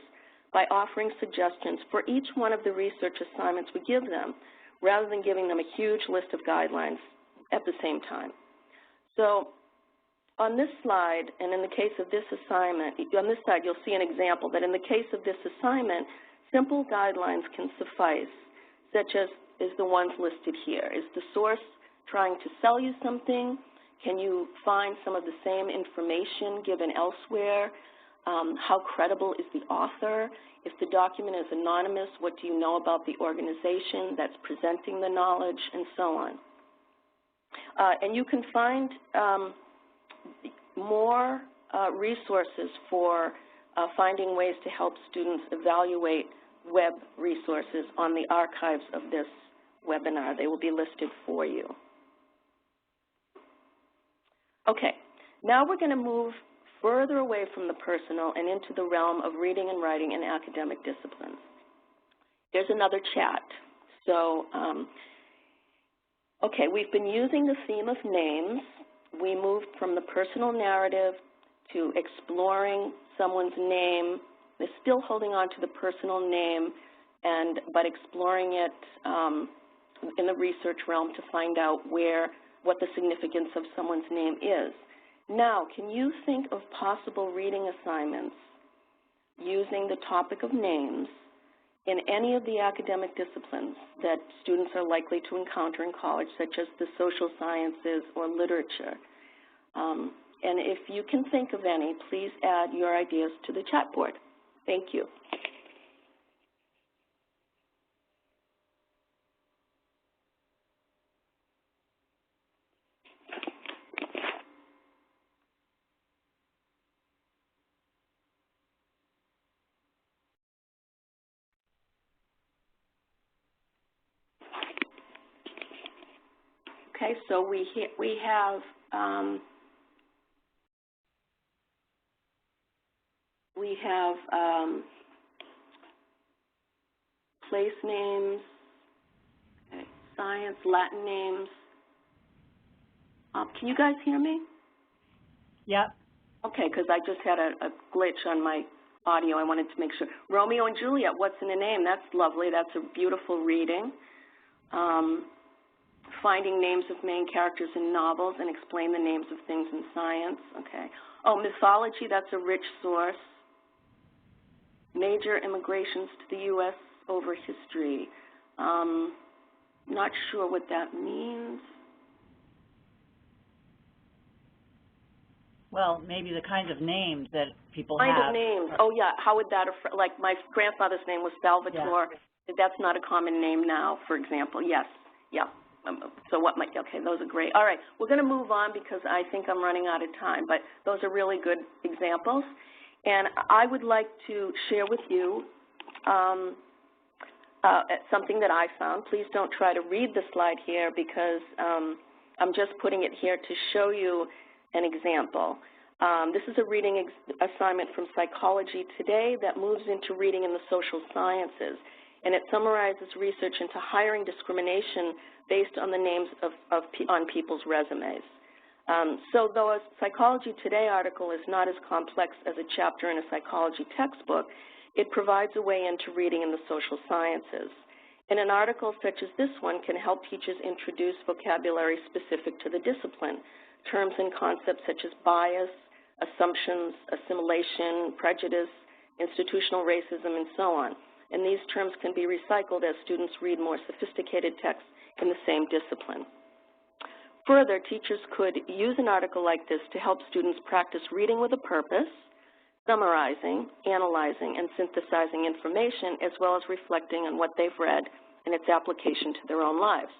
by offering suggestions for each one of the research assignments we give them, rather than giving them a huge list of guidelines at the same time. So on this slide, and in the case of this assignment, on this side you'll see an example that in the case of this assignment, simple guidelines can suffice, such as the ones listed here. Is the source trying to sell you something? Can you find some of the same information given elsewhere? How credible is the author? If the document is anonymous, what do you know about the organization that's presenting the knowledge, and so on. And you can find more resources for finding ways to help students evaluate web resources on the archives of this webinar. They will be listed for you. Okay, now we're going to move further away from the personal and into the realm of reading and writing in academic disciplines. There's another chat. So, okay, we've been using the theme of names. We moved from the personal narrative to exploring someone's name. They're still holding on to the personal name, but exploring it in the research realm to find out what the significance of someone's name is. Now, can you think of possible reading assignments using the topic of names in any of the academic disciplines that students are likely to encounter in college, such as the social sciences or literature? And if you can think of any, please add your ideas to the chat board. Thank you. Okay, so we have place names, okay, science, Latin names. Can you guys hear me? Yep. Okay, because I just had a glitch on my audio. I wanted to make sure. Romeo and Juliet, what's in a name? That's lovely. That's a beautiful reading. Finding names of main characters in novels and explain the names of things in science. Okay. Oh, mythology, that's a rich source. Major immigrations to the U.S. over history. Not sure what that means. Well, maybe the kinds of names that people have. Kind of names. Oh, yeah. How would that, like my grandfather's name was Salvatore. Yeah. That's not a common name now, for example. Yes. Yeah. So what might, okay, those are great. All right, we're going to move on because I think I'm running out of time, but those are really good examples. And I would like to share with you something that I found. Please don't try to read the slide here because I'm just putting it here to show you an example. This is a reading assignment from Psychology Today that moves into reading in the social sciences, and it summarizes research into hiring discrimination based on the names on people's resumes. So though a Psychology Today article is not as complex as a chapter in a psychology textbook, it provides a way into reading in the social sciences. And an article such as this one can help teachers introduce vocabulary specific to the discipline, terms and concepts such as bias, assumptions, assimilation, prejudice, institutional racism, and so on. And these terms can be recycled as students read more sophisticated texts in the same discipline. Further, teachers could use an article like this to help students practice reading with a purpose, summarizing, analyzing, and synthesizing information, as well as reflecting on what they've read and its application to their own lives.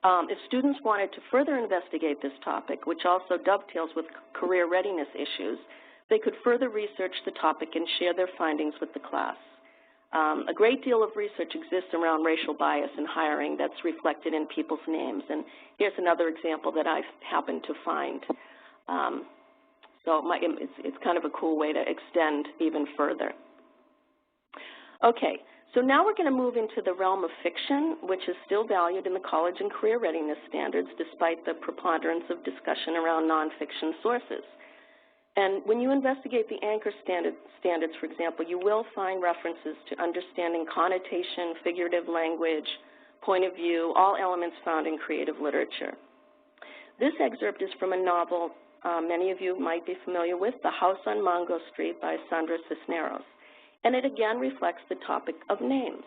If students wanted to further investigate this topic, which also dovetails with career readiness issues, they could further research the topic and share their findings with the class. A great deal of research exists around racial bias in hiring that's reflected in people's names, and here's another example that I've happened to find. It's kind of a cool way to extend even further. Okay, so now we're going to move into the realm of fiction, which is still valued in the college and career readiness standards despite the preponderance of discussion around nonfiction sources. And when you investigate the anchor standards, for example, you will find references to understanding connotation, figurative language, point of view, all elements found in creative literature. This excerpt is from a novel many of you might be familiar with, The House on Mongo Street by Sandra Cisneros. and it again reflects the topic of names.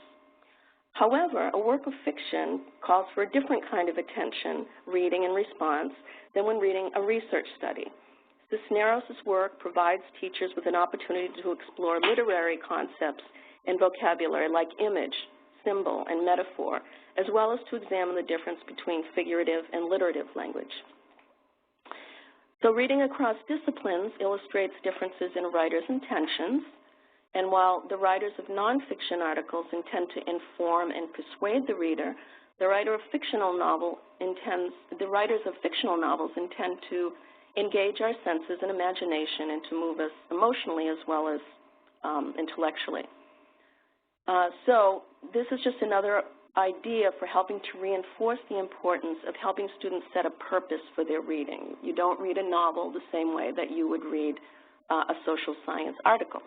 However, a work of fiction calls for a different kind of attention, reading, and response than when reading a research study. Cisneros' work provides teachers with an opportunity to explore literary concepts and vocabulary like image, symbol, and metaphor, as well as to examine the difference between figurative and literative language. So reading across disciplines illustrates differences in a writer's intentions, and while the writers of nonfiction articles intend to inform and persuade the reader, the writers of fictional novels intend to engage our senses and imagination and to move us emotionally as well as intellectually. So this is just another idea for helping to reinforce the importance of helping students set a purpose for their reading. You don't read a novel the same way that you would read a social science article.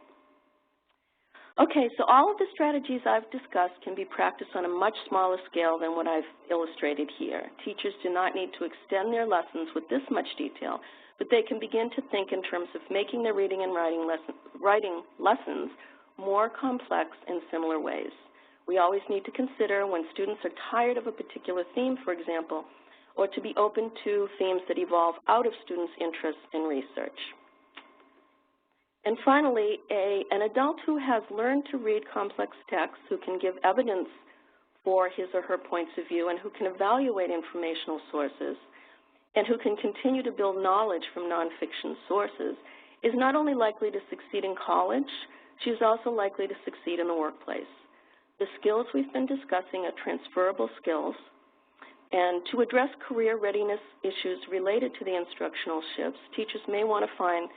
Okay, so all of the strategies I've discussed can be practiced on a much smaller scale than what I've illustrated here. Teachers do not need to extend their lessons with this much detail, but they can begin to think in terms of making their reading and writing lessons more complex in similar ways. We always need to consider when students are tired of a particular theme, for example, or to be open to themes that evolve out of students' interests in research. And finally, an adult who has learned to read complex texts, who can give evidence for his or her points of view, and who can evaluate informational sources, and who can continue to build knowledge from nonfiction sources, is not only likely to succeed in college, she is also likely to succeed in the workplace. The skills we've been discussing are transferable skills, and to address career readiness issues related to the instructional shifts, teachers may want to find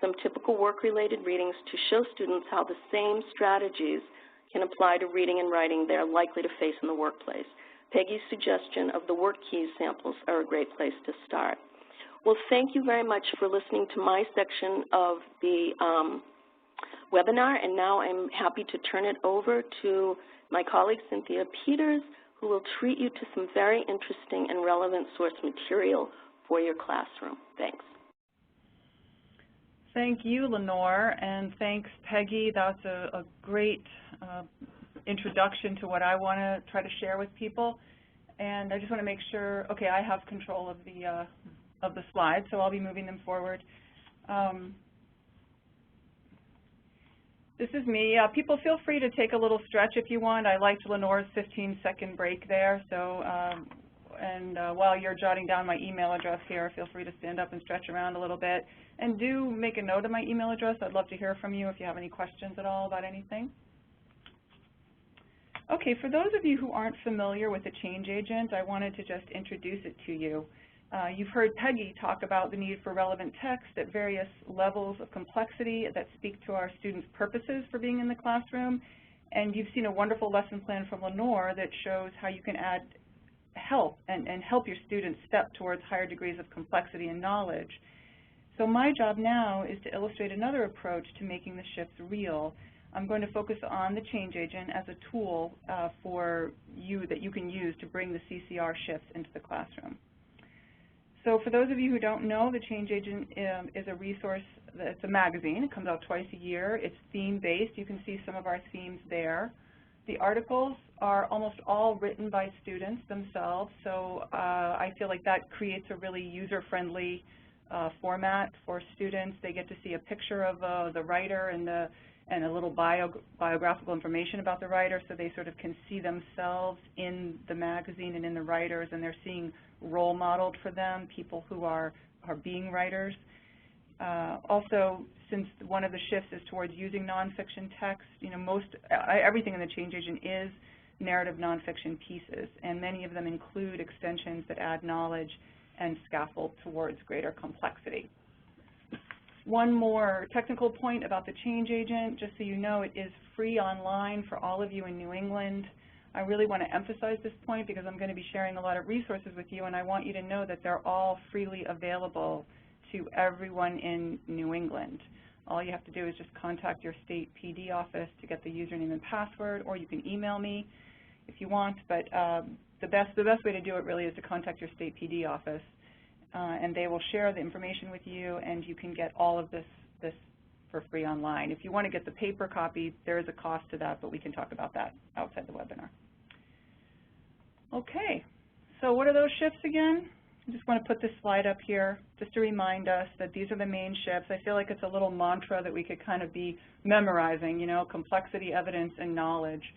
some typical work-related readings to show students how the same strategies can apply to reading and writing they're likely to face in the workplace. Peggy's suggestion of the work keys samples are a great place to start. Well, thank you very much for listening to my section of the webinar, and now I'm happy to turn it over to my colleague Cynthia Peters, who will treat you to some very interesting and relevant source material for your classroom. Thanks. Thank you, Lenore, and thanks, Peggy. That's a great introduction to what I want to try to share with people. And I just want to make sure, okay, I have control of the slides, so I'll be moving them forward. This is me. People feel free to take a little stretch if you want. I liked Lenore's 15-second break there. So, while you're jotting down my email address here, feel free to stand up and stretch around a little bit. And do make a note of my email address. I'd love to hear from you if you have any questions at all about anything. Okay, for those of you who aren't familiar with the change agent, I wanted to just introduce it to you. You've heard Peggy talk about the need for relevant text at various levels of complexity that speak to our students' purposes for being in the classroom. And you've seen a wonderful lesson plan from Lenore that shows how you can add help and help your students step towards higher degrees of complexity and knowledge. So my job now is to illustrate another approach to making the shifts real. I'm going to focus on the change agent as a tool for you that you can use to bring the CCR shifts into the classroom. So for those of you who don't know, the change agent is a resource. It's a magazine. It comes out twice a year. It's theme-based. You can see some of our themes there. The articles are almost all written by students themselves, so I feel like that creates a really user-friendly format for students. They get to see a picture of the writer and a little biographical information about the writer, so they sort of can see themselves in the magazine and in the writers, and they're seeing role modeled for them, people who are being writers. Also, since one of the shifts is towards using nonfiction text, you know, everything in the change agent is narrative nonfiction pieces, and many of them include extensions that add knowledge and scaffold towards greater complexity. One more technical point about the change agent, just so you know, it is free online for all of you in New England. I really want to emphasize this point because I'm going to be sharing a lot of resources with you, and I want you to know that they're all freely available to everyone in New England. All you have to do is just contact your state PD office to get the username and password, or you can email me if you want, but the best way to do it really is to contact your state PD office, and they will share the information with you, and you can get all of this for free online. If you want to get the paper copy, there is a cost to that, but we can talk about that outside the webinar. Okay, so what are those shifts again? I just want to put this slide up here just to remind us that these are the main shifts. I feel like it's a little mantra that we could kind of be memorizing, you know, complexity, evidence, and knowledge.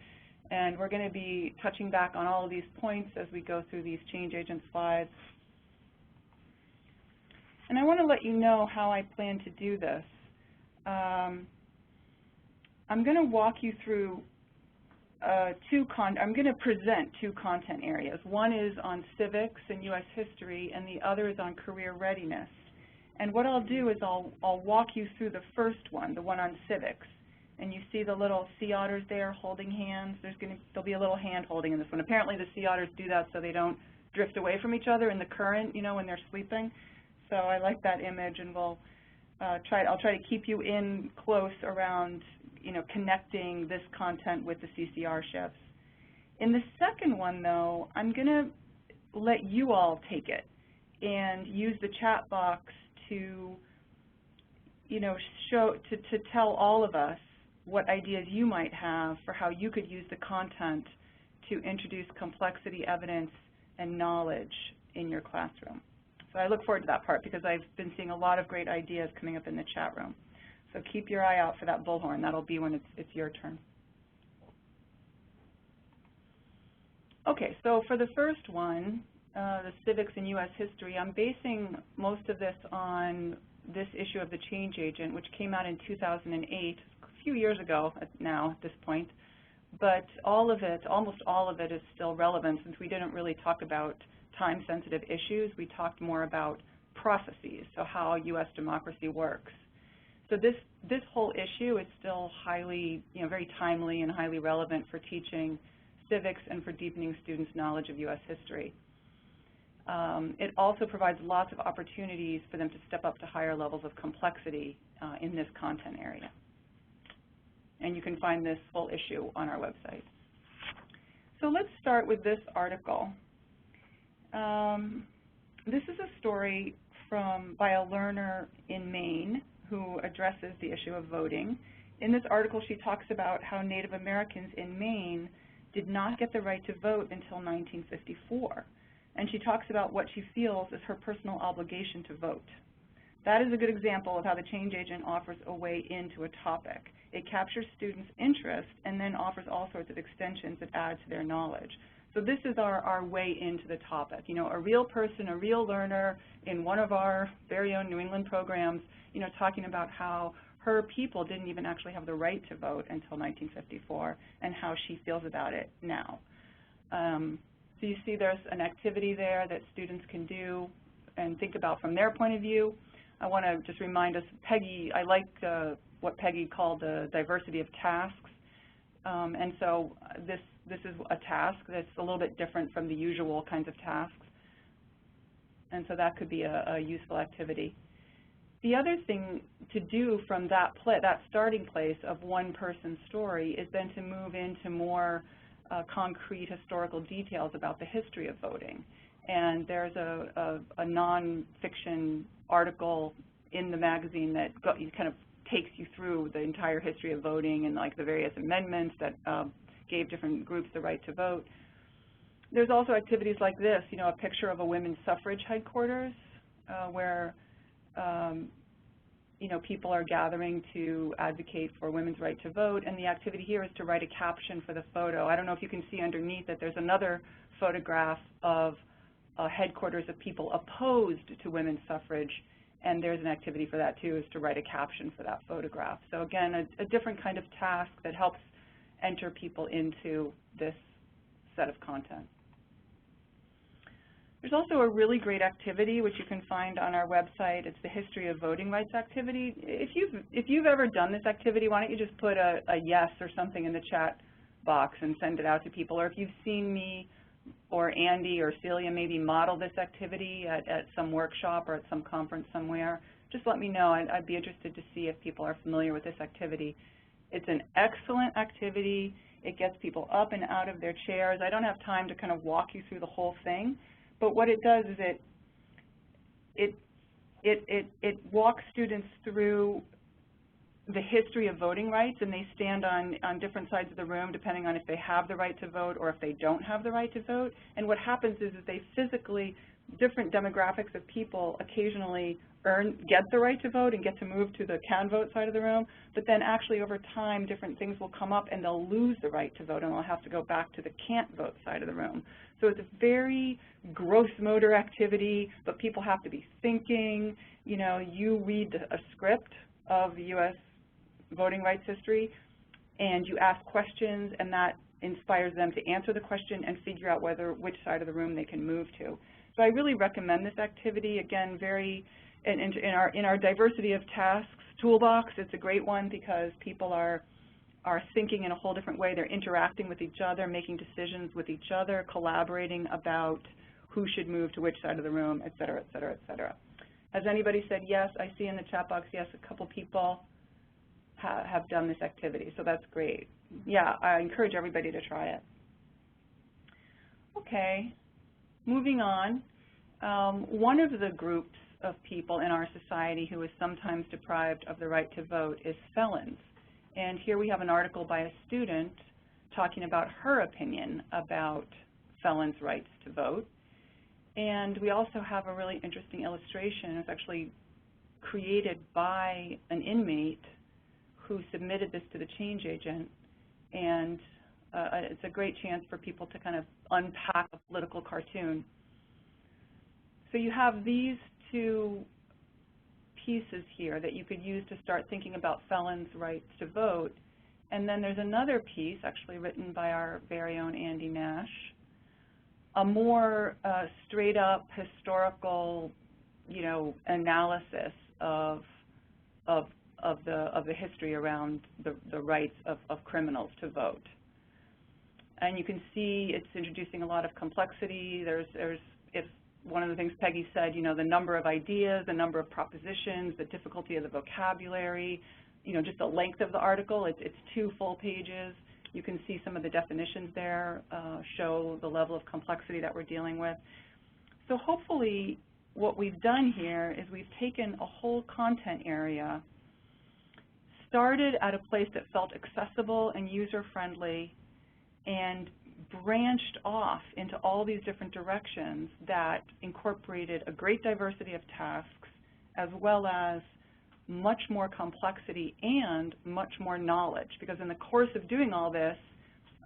And we're going to be touching back on all of these points as we go through these change agent slides. And I want to let you know how I plan to do this. I'm going to walk you through I'm going to present two content areas. One is on civics and U.S. history, and the other is on career readiness. And what I'll do is I'll walk you through the first one, the one on civics. And you see the little sea otters there holding hands. There'll be a little hand holding in this one. Apparently the sea otters do that so they don't drift away from each other in the current, you know, when they're sleeping. So I like that image, and I'll try to keep you in close around, you know, connecting this content with the CCR shifts. In the second one, though, I'm going to let you all take it and use the chat box to, you know, to tell all of us what ideas you might have for how you could use the content to introduce complexity, evidence, and knowledge in your classroom. So I look forward to that part because I've been seeing a lot of great ideas coming up in the chat room. So keep your eye out for that bullhorn. That'll be when it's your turn. Okay, so for the first one, the civics and U.S. history, I'm basing most of this on this issue of the change agent, which came out in 2008, a few years ago now at this point. But all of it, almost all of it, is still relevant since we didn't really talk about time-sensitive issues. We talked more about processes, so how U.S. democracy works. So this whole issue is still highly, you know, very timely and highly relevant for teaching civics and for deepening students' knowledge of U.S. history. It also provides lots of opportunities for them to step up to higher levels of complexity in this content area. And you can find this full issue on our website. So let's start with this article. This is a story by a learner in Maine who addresses the issue of voting. In this article, she talks about how Native Americans in Maine did not get the right to vote until 1954. And she talks about what she feels is her personal obligation to vote. That is a good example of how the change agent offers a way into a topic. It captures students' interest and then offers all sorts of extensions that add to their knowledge. So this is our way into the topic. You know, a real person, a real learner in one of our very own New England programs, you know, talking about how her people didn't even actually have the right to vote until 1954 and how she feels about it now. So you see there's an activity there that students can do and think about from their point of view. I want to just remind us, Peggy, I like what Peggy called the diversity of tasks. And so this is a task that's a little bit different from the usual kinds of tasks. And so that could be a useful activity. The other thing to do from that starting place of one person's story is then to move into more concrete historical details about the history of voting. And there's a nonfiction article in the magazine that kind of takes you through the entire history of voting and like the various amendments that gave different groups the right to vote. There's also activities like this, you know, a picture of a women's suffrage headquarters where you know, people are gathering to advocate for women's right to vote, and the activity here is to write a caption for the photo. I don't know if you can see underneath that there's another photograph of headquarters of people opposed to women's suffrage, and there's an activity for that too, is to write a caption for that photograph. So again, a different kind of task that helps enter people into this set of content. There's also a really great activity which you can find on our website. It's the History of Voting Rights activity. If you've ever done this activity, why don't you just put a yes or something in the chat box and send it out to people. Or if you've seen me or Andy or Celia maybe model this activity at some workshop or at some conference somewhere, just let me know. I'd be interested to see if people are familiar with this activity. It's an excellent activity. It gets people up and out of their chairs. I don't have time to kind of walk you through the whole thing. But what it does is it walks students through the history of voting rights, and they stand on different sides of the room depending on if they have the right to vote or if they don't have the right to vote. And what happens is that they physically, different demographics of people occasionally get the right to vote and get to move to the can vote side of the room, but then actually over time different things will come up and they'll lose the right to vote and they'll have to go back to the can't vote side of the room. So it's a very gross motor activity, but people have to be thinking. You know, you read a script of the U.S. voting rights history and you ask questions, and that inspires them to answer the question and figure out which side of the room they can move to. So I really recommend this activity. Again, in our diversity of tasks toolbox, it's a great one because people are thinking in a whole different way. They're interacting with each other, making decisions with each other, collaborating about who should move to which side of the room, et cetera, et cetera, et cetera. Has anybody said yes? I see in the chat box, yes, a couple people have done this activity, so that's great. Yeah, I encourage everybody to try it. Okay, moving on. One of the groups of people in our society who is sometimes deprived of the right to vote is felons. And here we have an article by a student talking about her opinion about felons' rights to vote. And we also have a really interesting illustration. It's actually created by an inmate who submitted this to the change agent. And it's a great chance for people to kind of unpack a political cartoon. So you have these two pieces here that you could use to start thinking about felons' rights to vote. And then there's another piece, actually written by our very own Andy Nash, a more straight-up historical, you know, analysis of the history around the rights of criminals to vote. And you can see it's introducing a lot of complexity. If one of the things Peggy said, you know, the number of ideas, the number of propositions, the difficulty of the vocabulary, you know, just the length of the article. It's 2 full pages. You can see some of the definitions there show the level of complexity that we're dealing with. So hopefully what we've done here is we've taken a whole content area, started at a place that felt accessible and user-friendly, and branched off into all these different directions that incorporated a great diversity of tasks as well as much more complexity and much more knowledge. Because in the course of doing all this,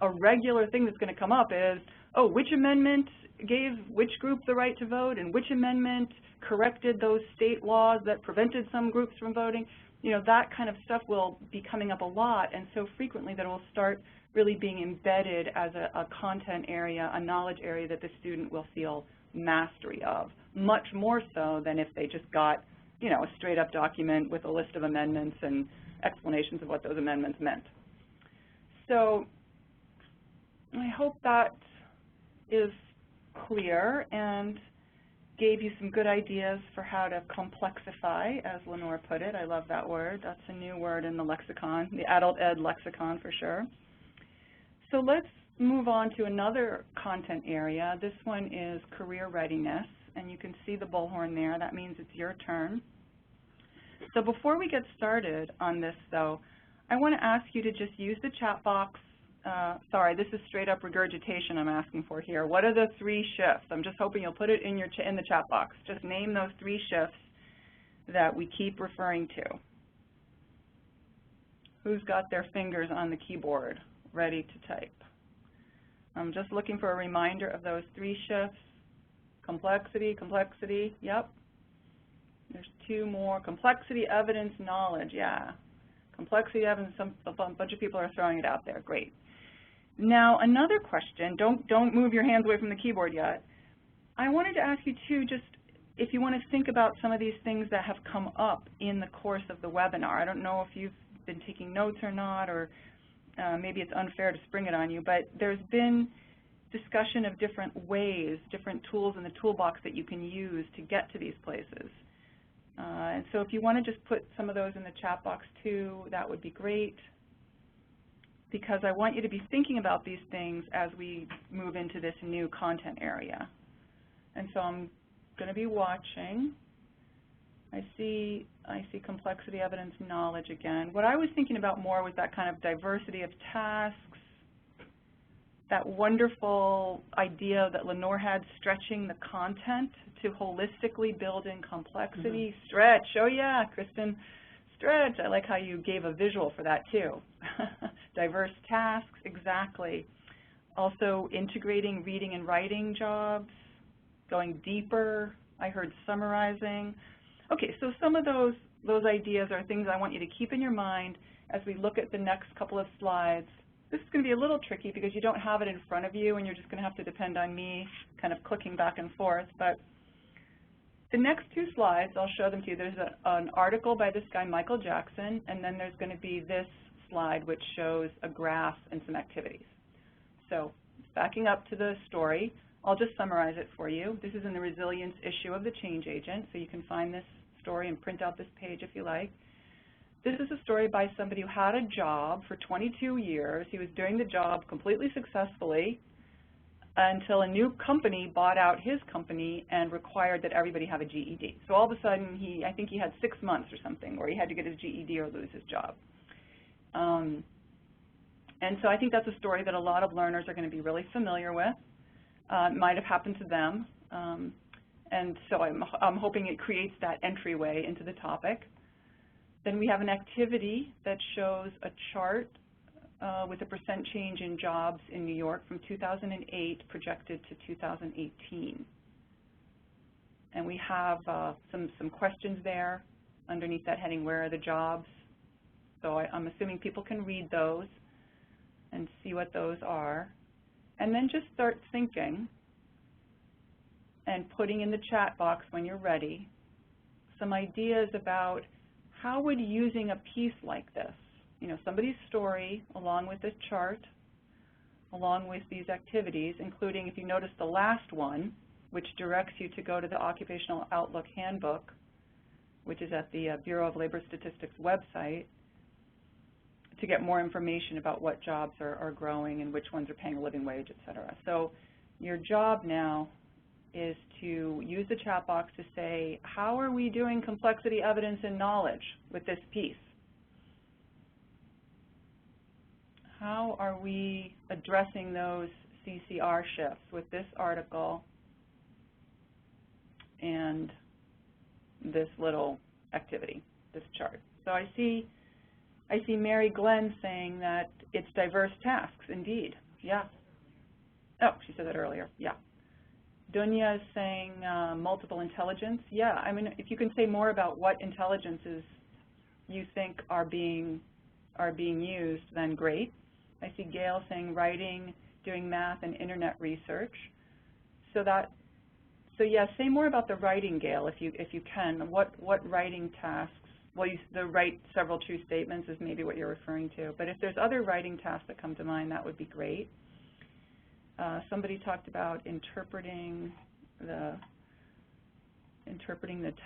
a regular thing that's going to come up is, oh, which amendment gave which group the right to vote and which amendment corrected those state laws that prevented some groups from voting. You know, that kind of stuff will be coming up a lot, and so frequently that it will start really being embedded as a content area, a knowledge area that the student will feel mastery of, much more so than if they just got, you know, a straight-up document with a list of amendments and explanations of what those amendments meant. So I hope that is clear and gave you some good ideas for how to complexify, as Lenore put it. I love that word. That's a new word in the lexicon, the adult ed lexicon for sure. So let's move on to another content area. This one is career readiness, and you can see the bullhorn there. That means it's your turn. So before we get started on this, though, I want to ask you to just use the chat box. Sorry, this is straight up regurgitation I'm asking for here. What are the 3 shifts? I'm just hoping you'll put it in the chat box. Just name those 3 shifts that we keep referring to. Who's got their fingers on the keyboard ready to type? I'm just looking for a reminder of those 3 shifts. Complexity, complexity, yep. There's 2 more. Complexity, evidence, knowledge, yeah. Complexity, evidence, a bunch of people are throwing it out there, great. Now, another question, don't move your hands away from the keyboard yet. I wanted to ask you too, just if you want to think about some of these things that have come up in the course of the webinar. I don't know if you've been taking notes or not, or maybe it's unfair to spring it on you, but there's been discussion of different ways, different tools in the toolbox that you can use to get to these places. And so if you want to just put some of those in the chat box too, that would be great, because I want you to be thinking about these things as we move into this new content area. And so I'm going to be watching. I see complexity, evidence, knowledge again. What I was thinking about more was that kind of diversity of tasks, that wonderful idea that Lenore had, stretching the content to holistically build in complexity. Stretch, oh yeah, Kristen, stretch. I like how you gave a visual for that too. Diverse tasks, exactly. Also integrating reading and writing jobs, going deeper. I heard summarizing. Okay, so some of those ideas are things I want you to keep in your mind as we look at the next couple of slides. This is going to be a little tricky because you don't have it in front of you and you're just going to have to depend on me kind of clicking back and forth. But the next two slides, I'll show them to you. There's an article by this guy, Michael Jackson, and then there's going to be this slide which shows a graph and some activities. So backing up to the story, I'll just summarize it for you. This is in the Resilience issue of the Change Agent, so you can find this story and print out this page if you like. This is a story by somebody who had a job for 22 years. He was doing the job completely successfully until a new company bought out his company and required that everybody have a GED. So all of a sudden, I think he had 6 months or something where he had to get his GED or lose his job. And so I think that's a story that a lot of learners are going to be really familiar with. It might have happened to them. And so I'm hoping it creates that entryway into the topic. Then we have an activity that shows a chart with a % change in jobs in New York from 2008 projected to 2018. And we have some questions there underneath that heading, where are the jobs? So I'm assuming people can read those and see what those are. And then just start thinking and putting in the chat box when you're ready some ideas about how would using a piece like this, somebody's story along with this chart, along with these activities, including, if you notice the last one, which directs you to go to the Occupational Outlook Handbook, which is at the Bureau of Labor Statistics website, to get more information about what jobs are growing and which ones are paying a living wage, et cetera. So your job now is to use the chat box to say, how are we doing complexity, evidence, and knowledge with this piece? How are we addressing those CCR shifts with this article and this little activity, this chart? So I see Mary Glenn saying that it's diverse tasks, indeed. Yeah. Oh, she said that earlier. Yeah. Dunya is saying multiple intelligence. Yeah, I mean, if you can say more about what intelligences you think are being used, then great. I see Gail saying writing, doing math, and internet research. So yeah, say more about the writing, Gail, if you can. What writing tasks? Well, the write several true statements is maybe what you're referring to. But if there's other writing tasks that come to mind, that would be great. Somebody talked about interpreting the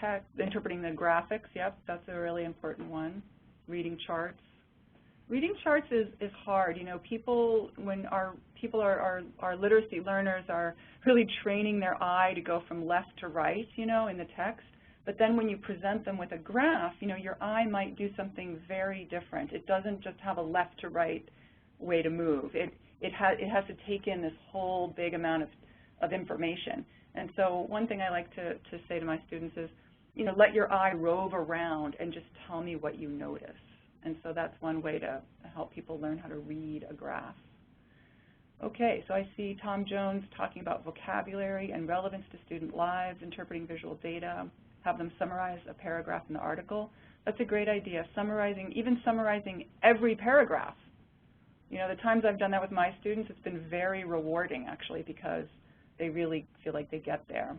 text, interpreting the graphics. Yep, that's a really important one. Reading charts. Reading charts is hard. People, when our literacy learners are really training their eye to go from left to right, in the text. But then when you present them with a graph, your eye might do something very different. It doesn't just have a left to right way to move. It has to take in this whole big amount of information. And so one thing I like to say to my students is, let your eye rove around and just tell me what you notice. And so that's one way to help people learn how to read a graph. Okay, so I see Tom Jones talking about vocabulary and relevance to student lives, interpreting visual data, have them summarize a paragraph in the article. That's a great idea, even summarizing every paragraph. The times I've done that with my students, it's been very rewarding, actually, because they really feel like they get there.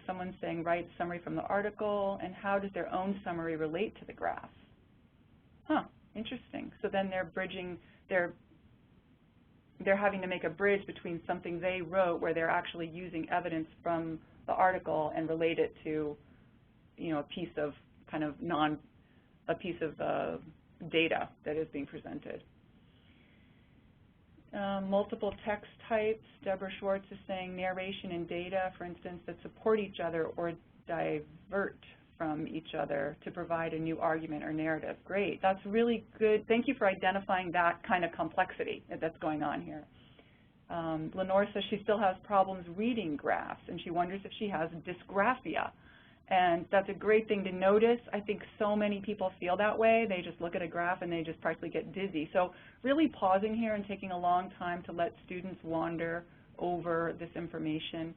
Someone's saying, write summary from the article, and how does their own summary relate to the graph? Huh, interesting. So then they're bridging, they're having to make a bridge between something they wrote where they're actually using evidence from the article and relate it to, a piece of data that is being presented. Multiple text types. Deborah Schwartz is saying narration and data, for instance, that support each other or divert from each other to provide a new argument or narrative. Great, that's really good. Thank you for identifying that kind of complexity that's going on here. Lenore says she still has problems reading graphs, and she wonders if she has dysgraphia. And that's a great thing to notice. I think so many people feel that way. They just look at a graph and they just practically get dizzy. So really pausing here and taking a long time to let students wander over this information.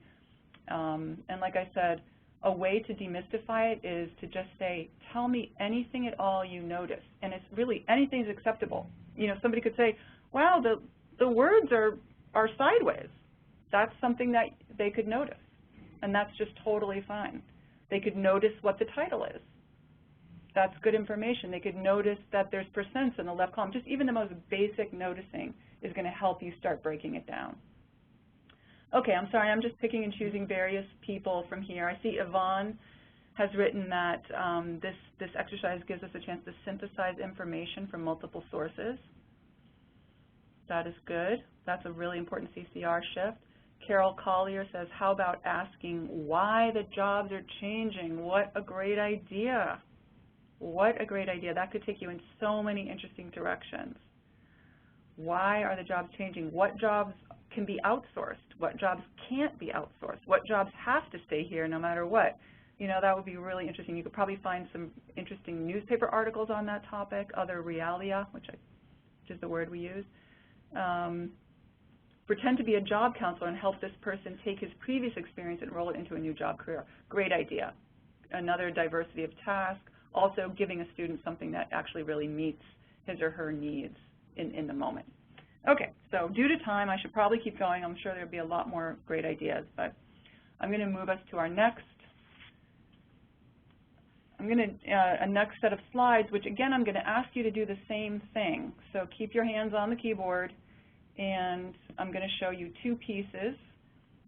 And like I said, a way to demystify it is to just say, tell me anything at all you notice. And it's really, anything's acceptable. You know, somebody could say, wow, the words are sideways. That's something that they could notice. And that's just totally fine. They could notice what the title is. That's good information. They could notice that there's percents in the left column. Just even the most basic noticing is going to help you start breaking it down. Okay, I'm sorry, I'm just picking and choosing various people from here. I see Yvonne has written that this exercise gives us a chance to synthesize information from multiple sources. That is good. That's a really important CCR shift. Carol Collier says, how about asking why the jobs are changing? What a great idea. What a great idea. That could take you in so many interesting directions. Why are the jobs changing? What jobs can be outsourced? What jobs can't be outsourced? What jobs have to stay here no matter what? You know, that would be really interesting. You could probably find some interesting newspaper articles on that topic, other realia, which is the word we use. Pretend to be a job counselor and help this person take his previous experience and roll it into a new job career. Great idea. Another diversity of task, also giving a student something that actually really meets his or her needs in the moment. Okay, so due to time, I should probably keep going. I'm sure there'll be a lot more great ideas, but I'm going to move us to our next next set of slides, which again, I'm going to ask you to do the same thing. So keep your hands on the keyboard, and I'm going to show you two pieces.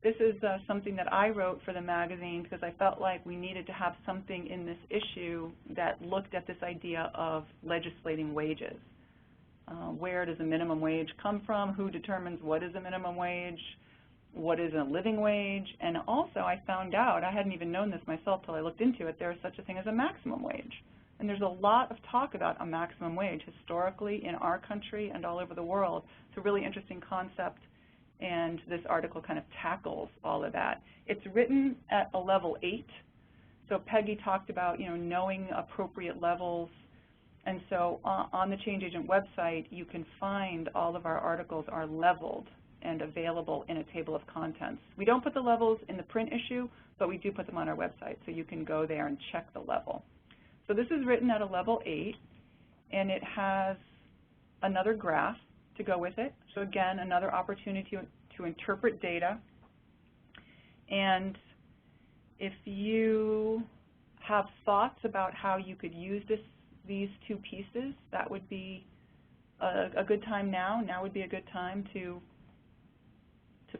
This is something that I wrote for the magazine because I felt like we needed to have something in this issue that looked at this idea of legislating wages. Where does a minimum wage come from? Who determines what is a minimum wage? What is a living wage? And also I found out, I hadn't even known this myself till I looked into it, there is such a thing as a maximum wage. And there's a lot of talk about a maximum wage historically in our country and all over the world. It's a really interesting concept, and this article kind of tackles all of that. It's written at a level 8. So Peggy talked about, you know, knowing appropriate levels. And so on the Change Agent website, you can find all of our articles are leveled and available in a table of contents. We don't put the levels in the print issue, but we do put them on our website, so you can go there and check the level. So this is written at a level 8, and it has another graph to go with it. So again, another opportunity to interpret data. And if you have thoughts about how you could use these two pieces, that would be a good time now. Now would be a good time to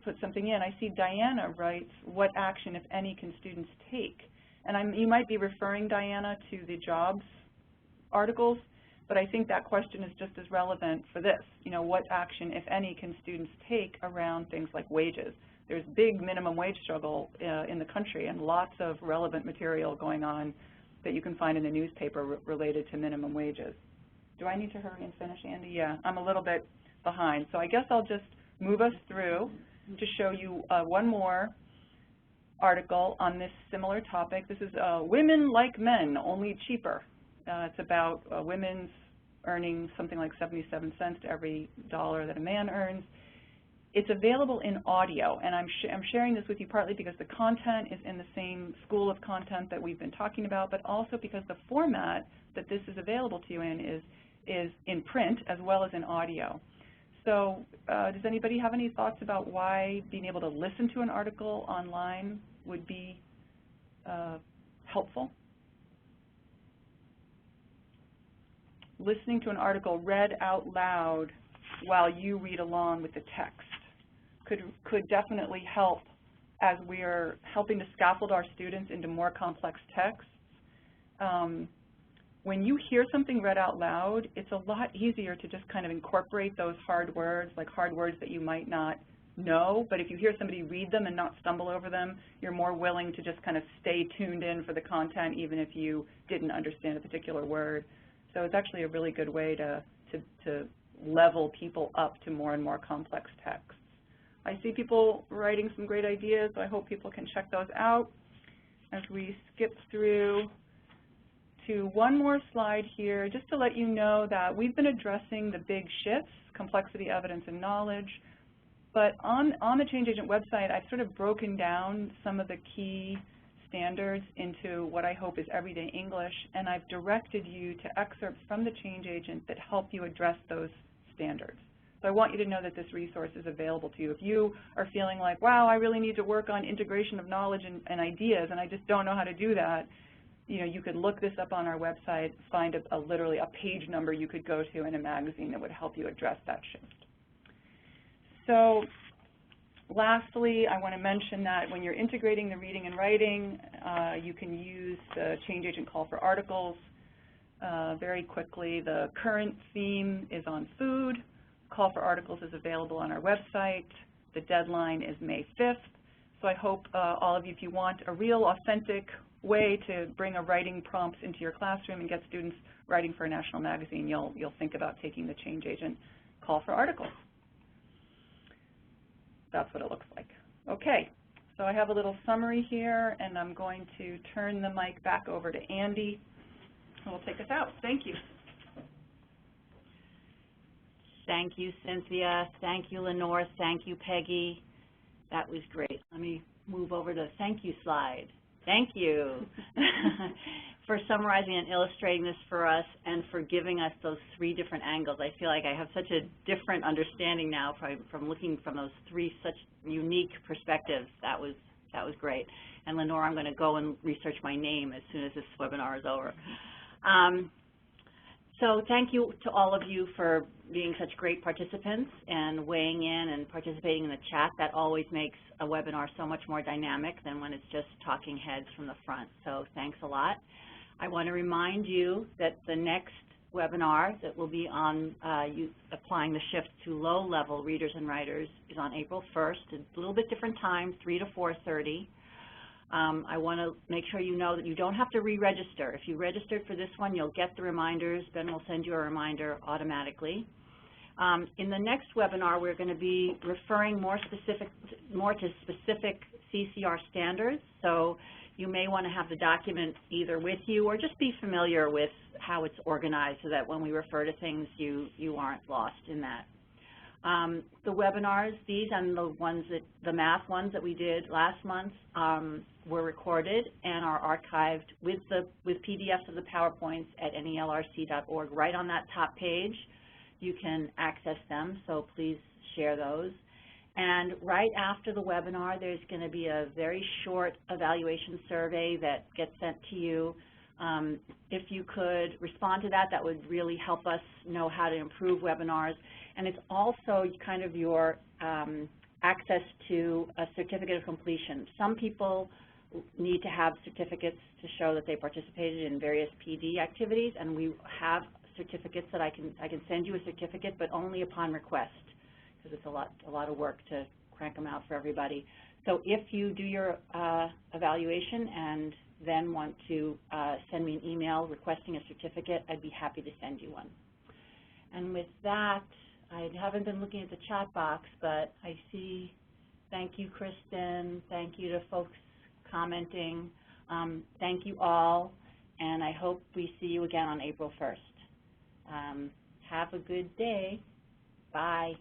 put something in. I see Diana writes, what action, if any, can students take? And you might be referring, Diana, to the jobs articles, but I think that question is just as relevant for this. You know, what action, if any, can students take around things like wages? There's big minimum wage struggle in the country, and lots of relevant material going on that you can find in the newspaper related to minimum wages. Do I need to hurry and finish, Andy? Yeah, I'm a little bit behind. So I guess I'll just move us through to show you one more article on this similar topic. This is Women Like Men, Only Cheaper. It's about women's earning something like 77 cents to every dollar that a man earns. It's available in audio, and I'm sharing this with you partly because the content is in the same school of content that we've been talking about, but also because the format that this is available to you in is in print as well as in audio. So does anybody have any thoughts about why being able to listen to an article online would be helpful? Listening to an article read out loud while you read along with the text could definitely help as we are helping to scaffold our students into more complex texts. When you hear something read out loud, it's a lot easier to just kind of incorporate those hard words, like hard words that you might not know, but if you hear somebody read them and not stumble over them, you're more willing to just kind of stay tuned in for the content even if you didn't understand a particular word. So it's actually a really good way to level people up to more and more complex texts. I see people writing some great ideas, so I hope people can check those out. As we skip through to one more slide here, just to let you know that we've been addressing the big shifts, complexity, evidence, and knowledge. But on the Change Agent website, I've sort of broken down some of the key standards into what I hope is everyday English, and I've directed you to excerpts from the Change Agent that help you address those standards. So I want you to know that this resource is available to you. If you are feeling like, wow, I really need to work on integration of knowledge and ideas, and I just don't know how to do that, you know, you could look this up on our website, find literally a page number you could go to in a magazine that would help you address that shift. So lastly, I want to mention that when you're integrating the reading and writing, you can use the Change Agent call for articles very quickly. The current theme is on food. Call for articles is available on our website. The deadline is May 5th. So I hope all of you, if you want a real authentic way to bring a writing prompt into your classroom and get students writing for a national magazine, you'll think about taking the Change Agent call for articles. That's what it looks like. Okay, so I have a little summary here, and I'm going to turn the mic back over to Andy, who will take us out. Thank you. Thank you, Cynthia. Thank you, Lenore. Thank you, Peggy. That was great. Let me move over to the thank you slide. Thank you for summarizing and illustrating this for us and for giving us those 3 different angles. I feel like I have such a different understanding now from looking from those 3 such unique perspectives. That was great. And Lenore, I'm going to go and research my name as soon as this webinar is over. So thank you to all of you for being such great participants and weighing in and participating in the chat. That always makes a webinar so much more dynamic than when it's just talking heads from the front. So thanks a lot. I want to remind you that the next webinar that will be on applying the shift to low-level readers and writers is on April 1st. It's a little bit different time, 3 to 4:30. I want to make sure you know that you don't have to re-register. If you registered for this one, you'll get the reminders. Ben will send you a reminder automatically. In the next webinar, we're going to be referring more to specific CCR standards. So you may want to have the document either with you or just be familiar with how it's organized so that when we refer to things, you aren't lost in that. The webinars, these and the math ones that we did last month were recorded and are archived with PDFs of the PowerPoints at nelrc.org. Right on that top page, you can access them, so please share those. And right after the webinar, there's going to be a very short evaluation survey that gets sent to you. If you could respond to that, that would really help us know how to improve webinars. And it's also kind of your access to a certificate of completion. Some people need to have certificates to show that they participated in various PD activities, and we have certificates that I can send you a certificate, but only upon request, because it's a lot of work to crank them out for everybody. So if you do your evaluation and then want to send me an email requesting a certificate, I'd be happy to send you one. And with that, I haven't been looking at the chat box, but I see thank you, Kristen. Thank you to folks commenting. Thank you all, and I hope we see you again on April 1st. Have a good day. Bye.